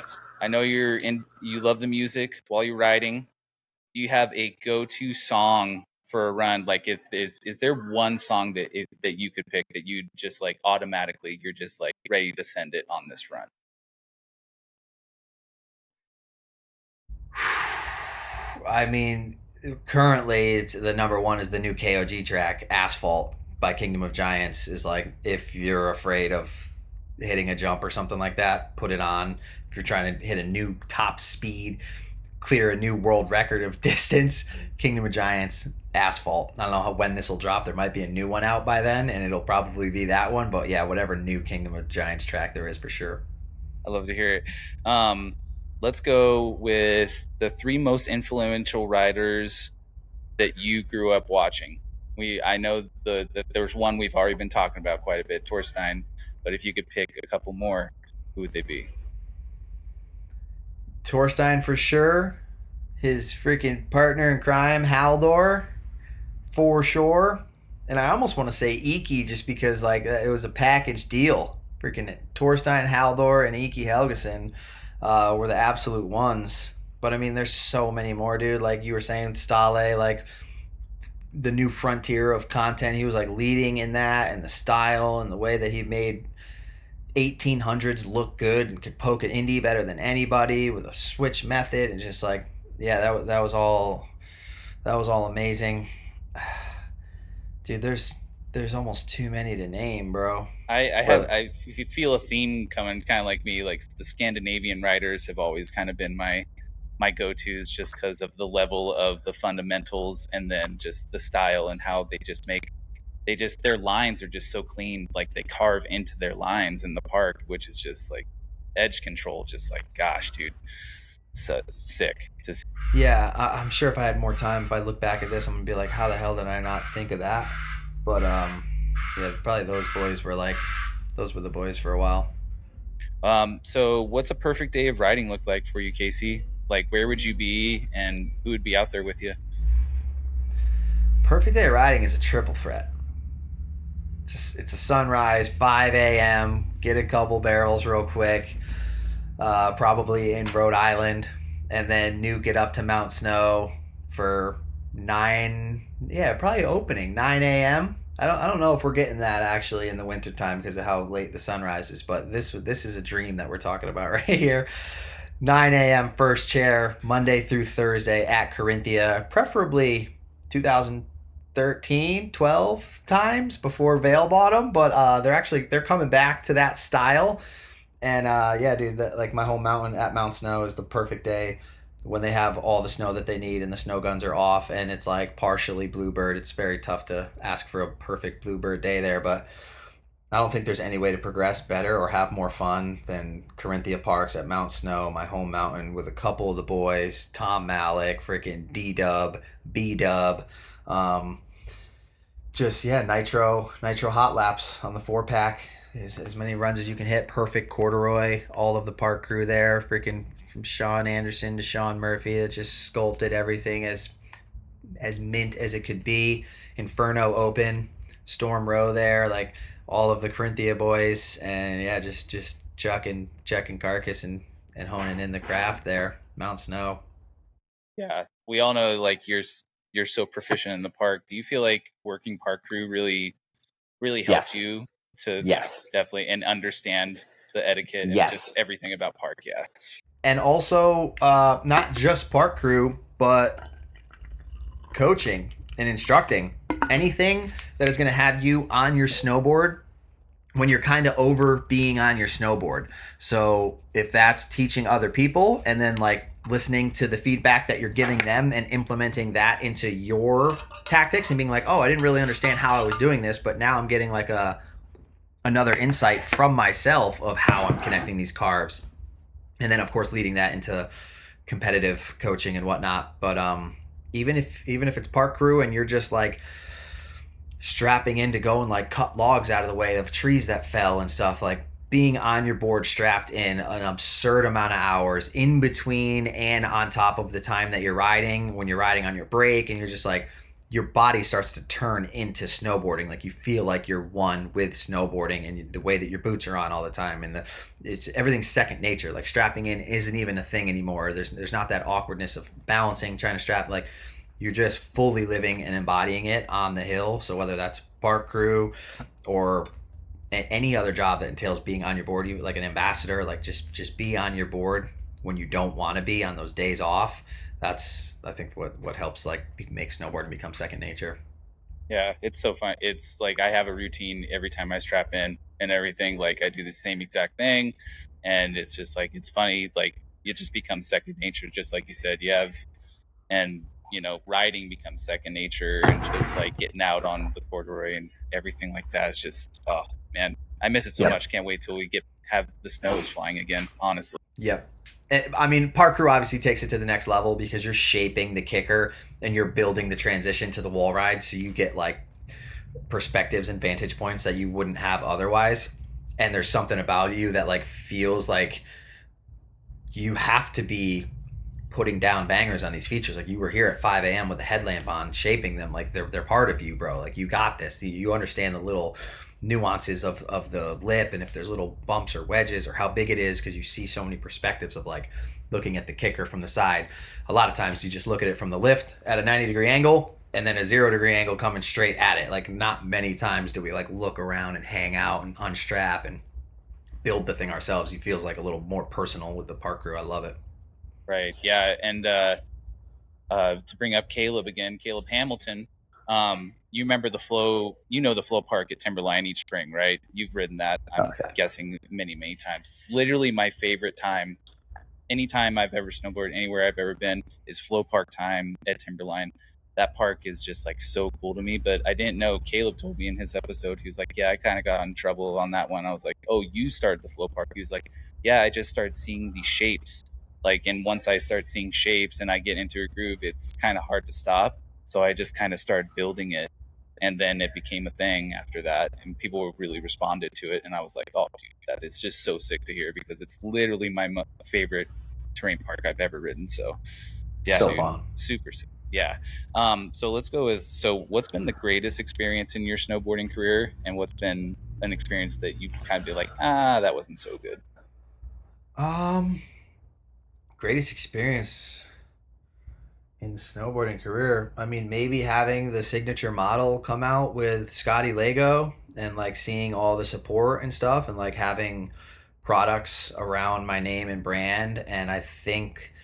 I know you love the music while you're riding. Do you have a go-to song for a run? Like, is there one song that you could pick that you just like automatically, you're just like ready to send it on this run? I mean, currently it's the number one is the new KOG track, Asphalt by Kingdom of Giants. Is like, if you're afraid of hitting a jump or something like that, put it on. If you're trying to hit a new top speed, clear a new world record of distance, Kingdom of Giants, Asphalt. I don't know when this will drop. There might be a new one out by then, and it'll probably be that one. But yeah, whatever new Kingdom of Giants track there is, for sure. I love to hear it. Let's go with the 3 most influential riders that you grew up watching. I know that there's one we've already been talking about quite a bit, TORSTEIN. But if you could pick a couple more, who would they be? TORSTEIN for sure. His freaking partner in crime, Haldor, for sure. And I almost want to say Iki, just because like it was a package deal. Freaking TORSTEIN, Haldor, and Iki Helgeson were the absolute ones. But I mean, there's so many more, dude. Like you were saying, Stale, like the new frontier of content. He was like leading in that, and the style and the way that he made 1800s look good and could poke an indie better than anybody with a switch method, and just like, yeah, that was all amazing. Dude, there's there's almost too many to name, bro. I feel a theme coming, kind of like me. Like the Scandinavian riders have always kind of been my go-tos, just because of the level of the fundamentals, and then just the style and how their lines are just so clean. Like they carve into their lines in the park, which is just like edge control. Just like, gosh, dude, so sick to see. Yeah, I'm sure if I had more time, if I look back at this, I'm gonna be like, how the hell did I not think of that? But yeah, probably those were the boys for a while. So what's a perfect day of riding look like for you, Casey? Like, where would you be, and who would be out there with you? Perfect day of riding is a triple threat. It's a sunrise, 5 a.m. Get a couple barrels real quick, probably in Rhode Island, and then nuke it up to Mount Snow for 9. Yeah, probably opening 9 a.m. I don't know if we're getting that actually in the wintertime because of how late the sunrise is, but this is a dream that we're talking about right here. 9 a.m. first chair, Monday through Thursday at Corinthia, preferably 2013, 12 times before Vail Bottom, but they're coming back to that style. And yeah, dude, like my whole mountain at Mount Snow is the perfect day when they have all the snow that they need and the snow guns are off and it's like partially bluebird. It's very tough to ask for a perfect bluebird day there, but I don't think there's any way to progress better or have more fun than Corinthia Parks at Mount Snow, my home mountain, with a couple of the boys, Tom Malik, freaking D-Dub, B-Dub, just, yeah, nitro hot laps on the 4-pack, as many runs as you can hit, perfect corduroy, all of the park crew there, freaking from Sean Anderson to Sean Murphy, that just sculpted everything as mint as it could be. Inferno Open, Storm Row there, like, all of the Corinthia boys, and yeah, just checking carcass and honing in the craft there. Mount Snow. Yeah, we all know like you're so proficient in the park. Do you feel like working park crew really helps you to definitely and understand the etiquette and just everything about park? Yeah, and also not just park crew, but coaching and instructing. Anything that is going to have you on your snowboard when you're kind of over being on your snowboard. So if that's teaching other people and then like listening to the feedback that you're giving them and implementing that into your tactics and being like, oh, I didn't really understand how I was doing this, but now I'm getting like another insight from myself of how I'm connecting these carves. And then of course leading that into competitive coaching and whatnot. But even if it's park crew and you're just like strapping in to go and like cut logs out of the way of trees that fell and stuff, like being on your board strapped in an absurd amount of hours in between and on top of the time that you're riding, when you're riding on your break, and you're just like, your body starts to turn into snowboarding. Like you feel like you're one with snowboarding and the way that your boots are on all the time, and it's everything's second nature. Like strapping in isn't even a thing anymore. There's not that awkwardness of balancing, trying to strap. Like you're just fully living and embodying it on the hill. So whether that's park crew or any other job that entails being on your board, you like an ambassador, like just be on your board when you don't want to be on those days off. That's, I think, what helps like make snowboarding become second nature. Yeah, it's so fun. It's like I have a routine every time I strap in and everything. Like I do the same exact thing, and it's just like, it's funny. Like it just becomes second nature, just like you said. And you know, riding becomes second nature, and just like getting out on the corduroy and everything like that. It's just, oh man, I miss it so much. Can't wait till we have the snows flying again, honestly. Yep. I mean, park crew obviously takes it to the next level because you're shaping the kicker and you're building the transition to the wall ride, so you get like perspectives and vantage points that you wouldn't have otherwise. And there's something about you that like feels like you have to be putting down bangers on these features. Like you were here at 5 a.m. with the headlamp on, shaping them. Like they're part of you, bro. Like you got this. You understand the little nuances of the lip, and if there's little bumps or wedges or how big it is, because you see so many perspectives of like looking at the kicker from the side. A lot of times you just look at it from the lift at a 90-degree angle and then a 0-degree angle coming straight at it. Like not many times do we like look around and hang out and unstrap and build the thing ourselves. It feels like a little more personal with the park crew. I love it. Right. Yeah. And to bring up Caleb again, Caleb Hamilton, You remember the flow, the flow park at Timberline each spring, right? You've ridden that, I'm guessing, many times. It's literally my favorite time. Anytime I've ever snowboarded, anywhere I've ever been, is flow park time at Timberline. That park is just like so cool to me. But I didn't know, Caleb told me in his episode, he was like, yeah, I kind of got in trouble on that one. I was like, oh, you started the flow park? He was like, yeah, I just started seeing these shapes. And once I start seeing shapes and I get into a groove, it's kind of hard to stop. So I just kind of started building it. And then it became a thing after that, and people really responded to it. And I was like, oh, dude, that is just so sick to hear, because it's literally my favorite terrain park I've ever ridden. So, yeah, so dude, fun. super sick. Yeah. So let's go with, what's been the greatest experience in your snowboarding career, and what's been an experience that you kind of be like, that wasn't so good? Greatest experience in snowboarding career, I mean, maybe having the signature model come out with Scotty Lego, and like seeing all the support and stuff, and like having products around my name and brand. And I think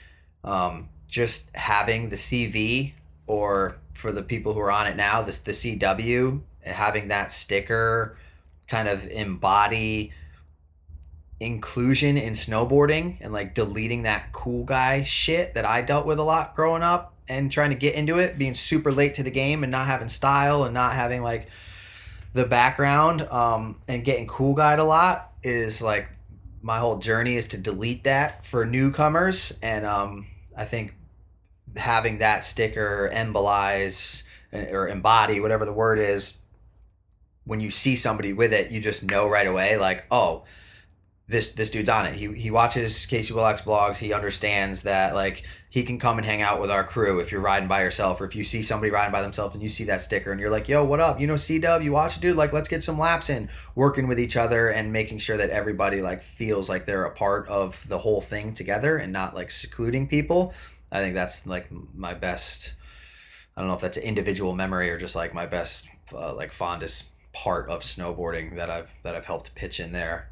just having the CV, or for the people who are on it now, the CW, having that sticker kind of embody inclusion in snowboarding, and like deleting that cool guy shit that I dealt with a lot growing up and trying to get into it, being super late to the game and not having style and not having like the background, and getting cool guyed a lot, is like my whole journey is to delete that for newcomers. And I think having that sticker embolize or embody, whatever the word is, when you see somebody with it, you just know right away, like, oh, this dude's on it. He watches Casey Willax vlogs. He understands that like he can come and hang out with our crew if you're riding by yourself, or if you see somebody riding by themselves and you see that sticker and you're like, yo, what up? C-Dub, you watch it, dude? Like, let's get some laps in, working with each other and making sure that everybody like feels like they're a part of the whole thing together and not like secluding people. I think that's like my best, I don't know if that's an individual memory or just like my best like fondest part of snowboarding that I've helped pitch in there.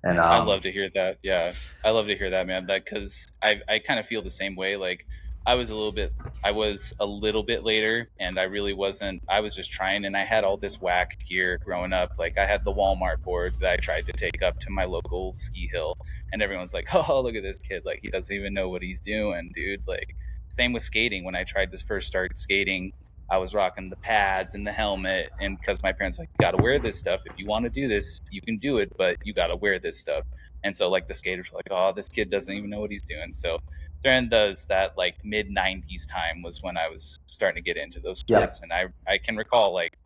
And I love to hear that. Yeah, I love to hear that, man. That, because I kind of feel the same way. Like, I was a little bit later, and I really wasn't. I was just trying, and I had all this whack gear growing up. Like, I had the Walmart board that I tried to take up to my local ski hill, and everyone's like, "Oh, look at this kid! Like, he doesn't even know what he's doing, dude." Like, same with skating. When I tried to first start skating, I was rocking the pads and the helmet, and because my parents were like, you gotta wear this stuff. If you want to do this, you can do it, but you gotta wear this stuff. And so like the skaters were like, oh, this kid doesn't even know what he's doing. So during that like mid 90s time was when I was starting to get into those sports. And I can recall like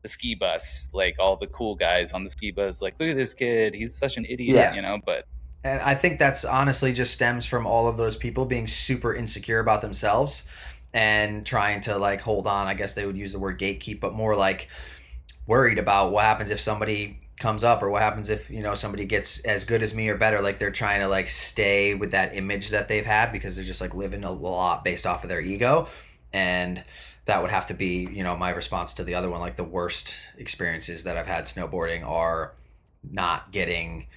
the ski bus, like all the cool guys on the ski bus, like, look at this kid, he's such an idiot, but. And I think that's honestly just stems from all of those people being super insecure about themselves and trying to like hold on. I guess they would use the word gatekeep, but more like worried about what happens if somebody comes up, or what happens if somebody gets as good as me or better. Like, they're trying to like stay with that image that they've had, because they're just like living a lot based off of their ego. And that would have to be my response to the other one. Like, the worst experiences that I've had snowboarding are not getting,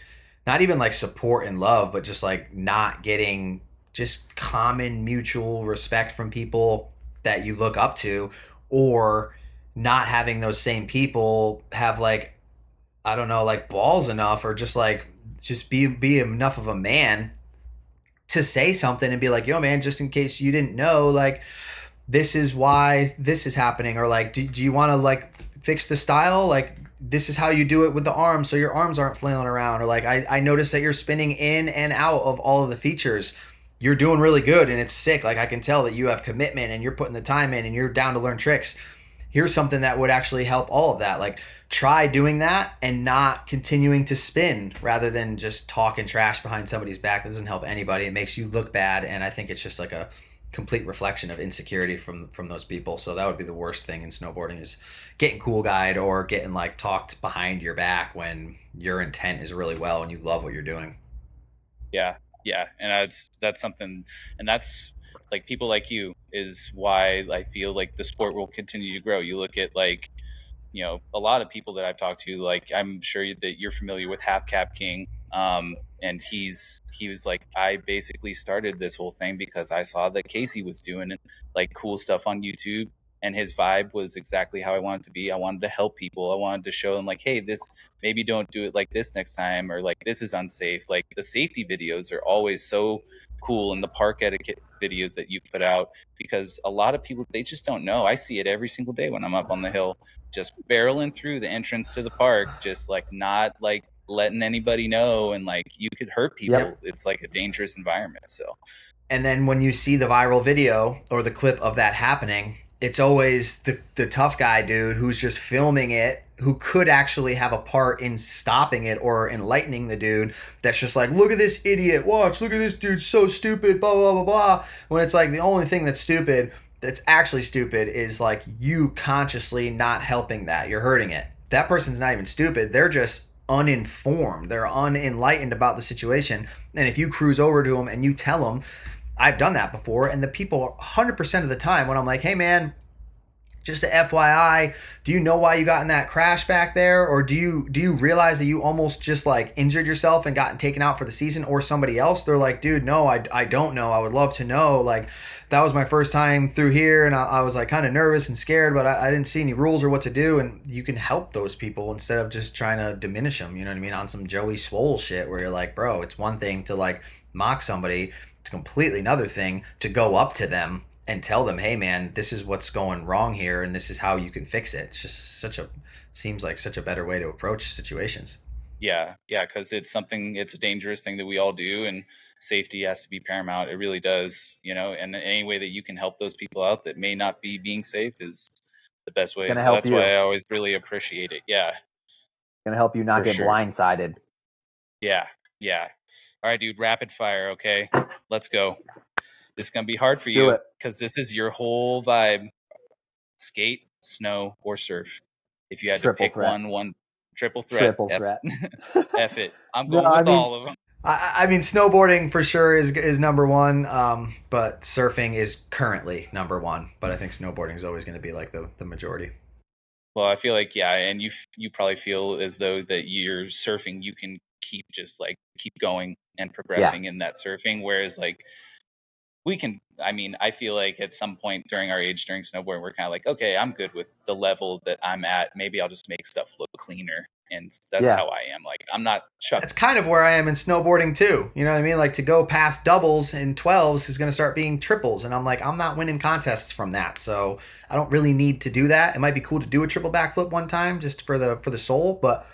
not even like support and love, but just like not getting just common mutual respect from people that you look up to, or not having those same people have like, I don't know, like balls enough, or just be enough of a man to say something and be like, yo man, just in case you didn't know, like, this is why this is happening, or like, do you want to like fix the style? Like, this is how you do it with the arms, so your arms aren't flailing around. Or like, I noticed that you're spinning in and out of all of the features. You're doing really good and it's sick. Like, I can tell that you have commitment and you're putting the time in and you're down to learn tricks. Here's something that would actually help all of that. Like, try doing that and not continuing to spin, rather than just talking trash behind somebody's back. That doesn't help anybody. It makes you look bad. And I think it's just like a complete reflection of insecurity from those people. So that would be the worst thing in snowboarding, is getting cool guyed or getting like talked behind your back when your intent is really well and you love what you're doing. Yeah, and that's something, and that's like, people like you is why I feel like the sport will continue to grow. You look at like, a lot of people that I've talked to, like, I'm sure that you're familiar with Half Cap King, and he was like, I basically started this whole thing because I saw that Casey was doing like cool stuff on YouTube, and his vibe was exactly how I wanted it to be. I wanted to help people. I wanted to show them like, hey, this, maybe don't do it like this next time, or like this is unsafe. Like the safety videos are always so cool, and the park etiquette videos that you put out, because a lot of people, they just don't know. I see it every single day when I'm up on the hill, just barreling through the entrance to the park, just like not like letting anybody know, and like you could hurt people. Yep. It's like a dangerous environment. So And then when you see the viral video or the clip of that happening, it's always the tough guy dude who's just filming it, who could actually have a part in stopping it or enlightening the dude, that's just like, look at this idiot, watch, look at this dude, so stupid, blah, blah, blah, blah. When it's like the only thing that's stupid, that's actually stupid, is like you consciously not helping that. You're hurting it. That person's not even stupid. They're just uninformed. They're unenlightened about the situation. And if you cruise over to them and you tell them, I've done that before, and the people 100% of the time when I'm like, hey man, just a FYI, do you know why you got in that crash back there? Or do you realize that you almost just like injured yourself and gotten taken out for the season, or somebody else? They're like, dude, no, I don't know. I would love to know. Like, that was my first time through here, and I was like kind of nervous and scared, but I didn't see any rules or what to do. And you can help those people instead of just trying to diminish them, you know what I mean? On some Joey Swole shit where you're like, bro, it's one thing to like mock somebody. It's completely another thing to go up to them and tell them, hey man, this is what's going wrong here, and this is how you can fix it. It's just seems like such a better way to approach situations. yeah, because it's a dangerous thing that we all do, and safety has to be paramount. It really does, and any way that you can help those people out that may not be being safe is the best way. gonna So help that's you. why I always really appreciate it. Yeah, Gonna help you not For get sure. blindsided. yeah. All right, dude, rapid fire. Okay, let's go. This is gonna be hard for Do you it. because this is your whole vibe: skate, snow, or surf. If you had Triple to pick threat. one triple threat, Triple threat. F it. I'm No, going with I mean- all of them. I mean, snowboarding for sure is number one, but surfing is currently number one. But I think snowboarding is always going to be like the majority. Well, I feel like, yeah, and you probably feel as though that you're surfing, you can keep going and progressing in that surfing, whereas like I feel like at some point during our age during snowboarding, we're kind of like, okay, I'm good with the level that I'm at. Maybe I'll just make stuff look cleaner, and that's Yeah. how I am. Like, I'm not chuck. That's kind of where I am in snowboarding too. You know what I mean? Like, to go past doubles and 12s is going to start being triples, and I'm like, I'm not winning contests from that, so I don't really need to do that. It might be cool to do a triple backflip one time just for the soul, but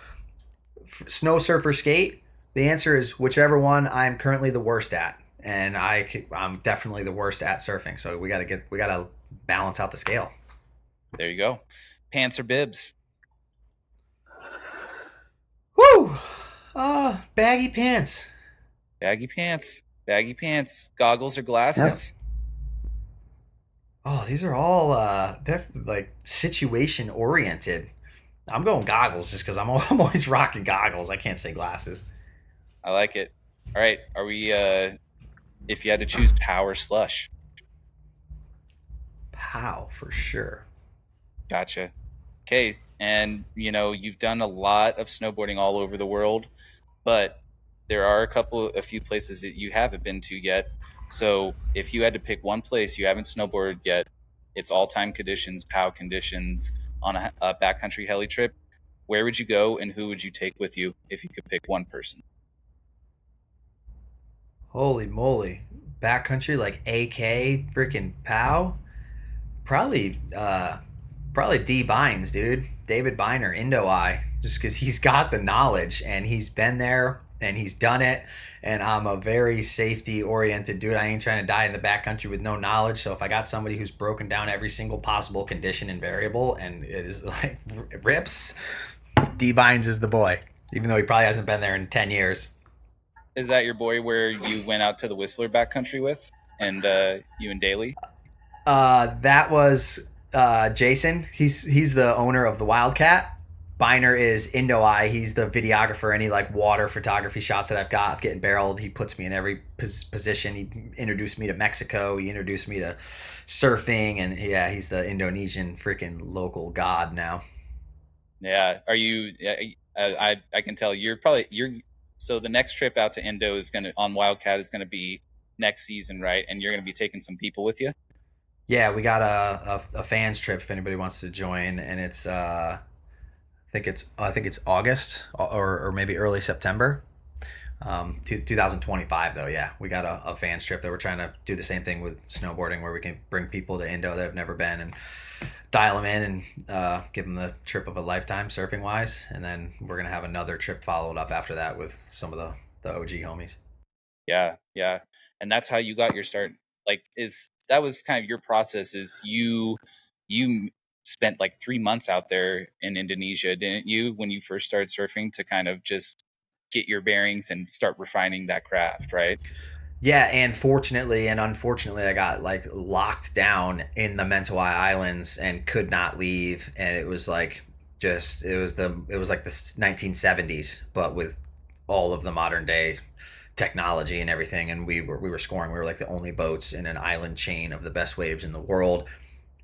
snow, surf, or skate, the answer is whichever one I'm currently the worst at. And I'm definitely the worst at surfing. So we gotta balance out the scale. There you go. Pants or bibs? Woo! Baggy pants. Baggy pants. Baggy pants. Goggles or glasses? Oh, these are all they're like situation oriented. I'm going goggles just because I'm always rocking goggles. I can't say glasses. I like it. All right. Are we? If you had to choose pow or slush? Pow for sure. Gotcha. Okay, and you've done a lot of snowboarding all over the world, but there are a few places that you haven't been to yet. So if you had to pick one place you haven't snowboarded yet, it's all-time conditions, POW conditions, on a backcountry heli trip, where would you go and who would you take with you if you could pick one person? Holy moly. Backcountry like AK freaking POW? Probably D Bynes, dude. David Biner, Indo-Eye. Just because he's got the knowledge and he's been there and he's done it. And I'm a very safety oriented dude. I ain't trying to die in the backcountry with no knowledge. So if I got somebody who's broken down every single possible condition and variable and it is like rips, D Bynes is the boy. Even though he probably hasn't been there in 10 years. Is that your boy where you went out to the Whistler backcountry with, and you and Daly? That was Jason. He's the owner of the Wildcat. Biner is Indo-Eye. He's the videographer. Any like water photography shots that I've got of getting barreled, he puts me in every position. He introduced me to Mexico. He introduced me to surfing, and yeah, he's the Indonesian freaking local god now. Yeah. Are you? I can tell you're. So the next trip out to Indo on Wildcat is gonna be next season, right? And you're gonna be taking some people with you. Yeah, we got a fans trip if anybody wants to join, and it's I think it's August or maybe early September. 2025 though. Yeah, we got a fans trip that we're trying to do the same thing with snowboarding, where we can bring people to Indo that have never been and dial them in and give them the trip of a lifetime surfing wise, and then we're gonna have another trip followed up after that with some of the OG homies. Yeah, yeah. And that's how you got your start. Like, that was kind of your process, is you spent like 3 months out there in Indonesia, didn't you, when you first started surfing, to kind of just get your bearings and start refining that craft, right? Yeah, and fortunately and unfortunately, I got like locked down in the Mentawai Islands and could not leave, and it was like it was like the 1970s, but with all of the modern day technology and everything, and we were scoring. We were like the only boats in an island chain of the best waves in the world,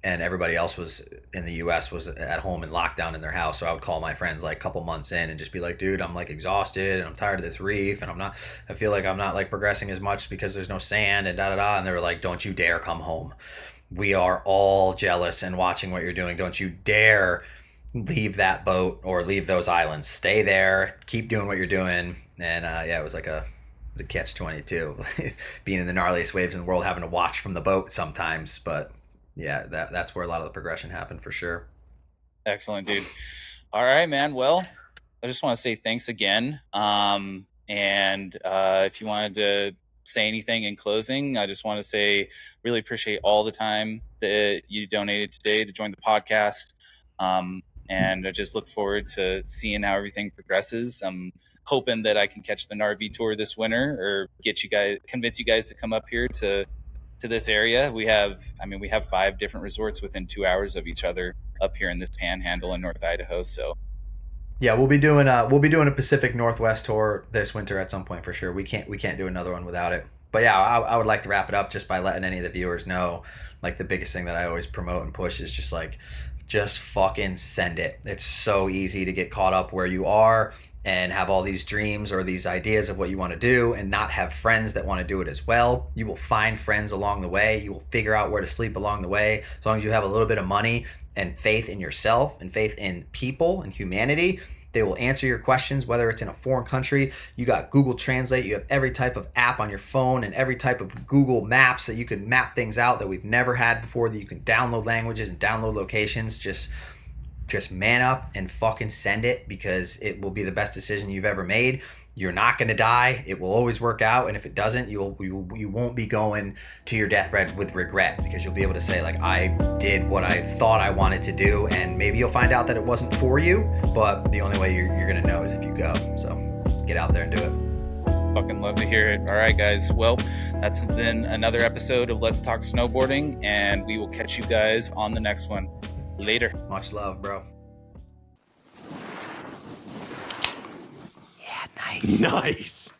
and everybody else was in the US was at home in lockdown in their house. So I would call my friends like a couple months in and just be like, dude, I'm like exhausted and I'm tired of this reef, and I feel like I'm not like progressing as much because there's no sand and da da da. And they were like, don't you dare come home. We are all jealous and watching what you're doing. Don't you dare leave that boat or leave those islands. Stay there, keep doing what you're doing. And yeah, it was a catch-22 being in the gnarliest waves in the world, having to watch from the boat sometimes. But yeah, that's where a lot of the progression happened for sure. Excellent, dude. All right, man. Well, I just want to say thanks again. And if you wanted to say anything in closing, I just want to say really appreciate all the time that you donated today to join the podcast. And I just look forward to seeing how everything progresses. I'm hoping that I can catch the Gnar tour this winter, or convince you guys to come up here to this area. We have 5 different resorts within 2 hours of each other up here in this panhandle in North Idaho. So yeah, we'll be doing a Pacific Northwest tour this winter at some point for sure. We can't do another one without it. But yeah, I would like to wrap it up just by letting any of the viewers know, like, the biggest thing that I always promote and push is just fucking send it. It's so easy to get caught up where you are and have all these dreams or these ideas of what you want to do and not have friends that want to do it as well. You will find friends along the way. You will figure out where to sleep along the way. As long as you have a little bit of money and faith in yourself and faith in people and humanity, they will answer your questions, whether it's in a foreign country. You got Google Translate. You have every type of app on your phone and every type of Google Maps that you can map things out that we've never had before, that you can download languages and download locations. Just man up and fucking send it, because it will be the best decision you've ever made. You're not going to die. It will always work out. And if it doesn't, you won't be going to your deathbed with regret, because you'll be able to say, like, I did what I thought I wanted to do. And maybe you'll find out that it wasn't for you, but the only way you're going to know is if you go. So get out there and do it. Fucking love to hear it. All right, guys. Well, that's been another episode of Let's Talk Snowboarding, and we will catch you guys on the next one. Later. Much love, bro. Yeah, nice.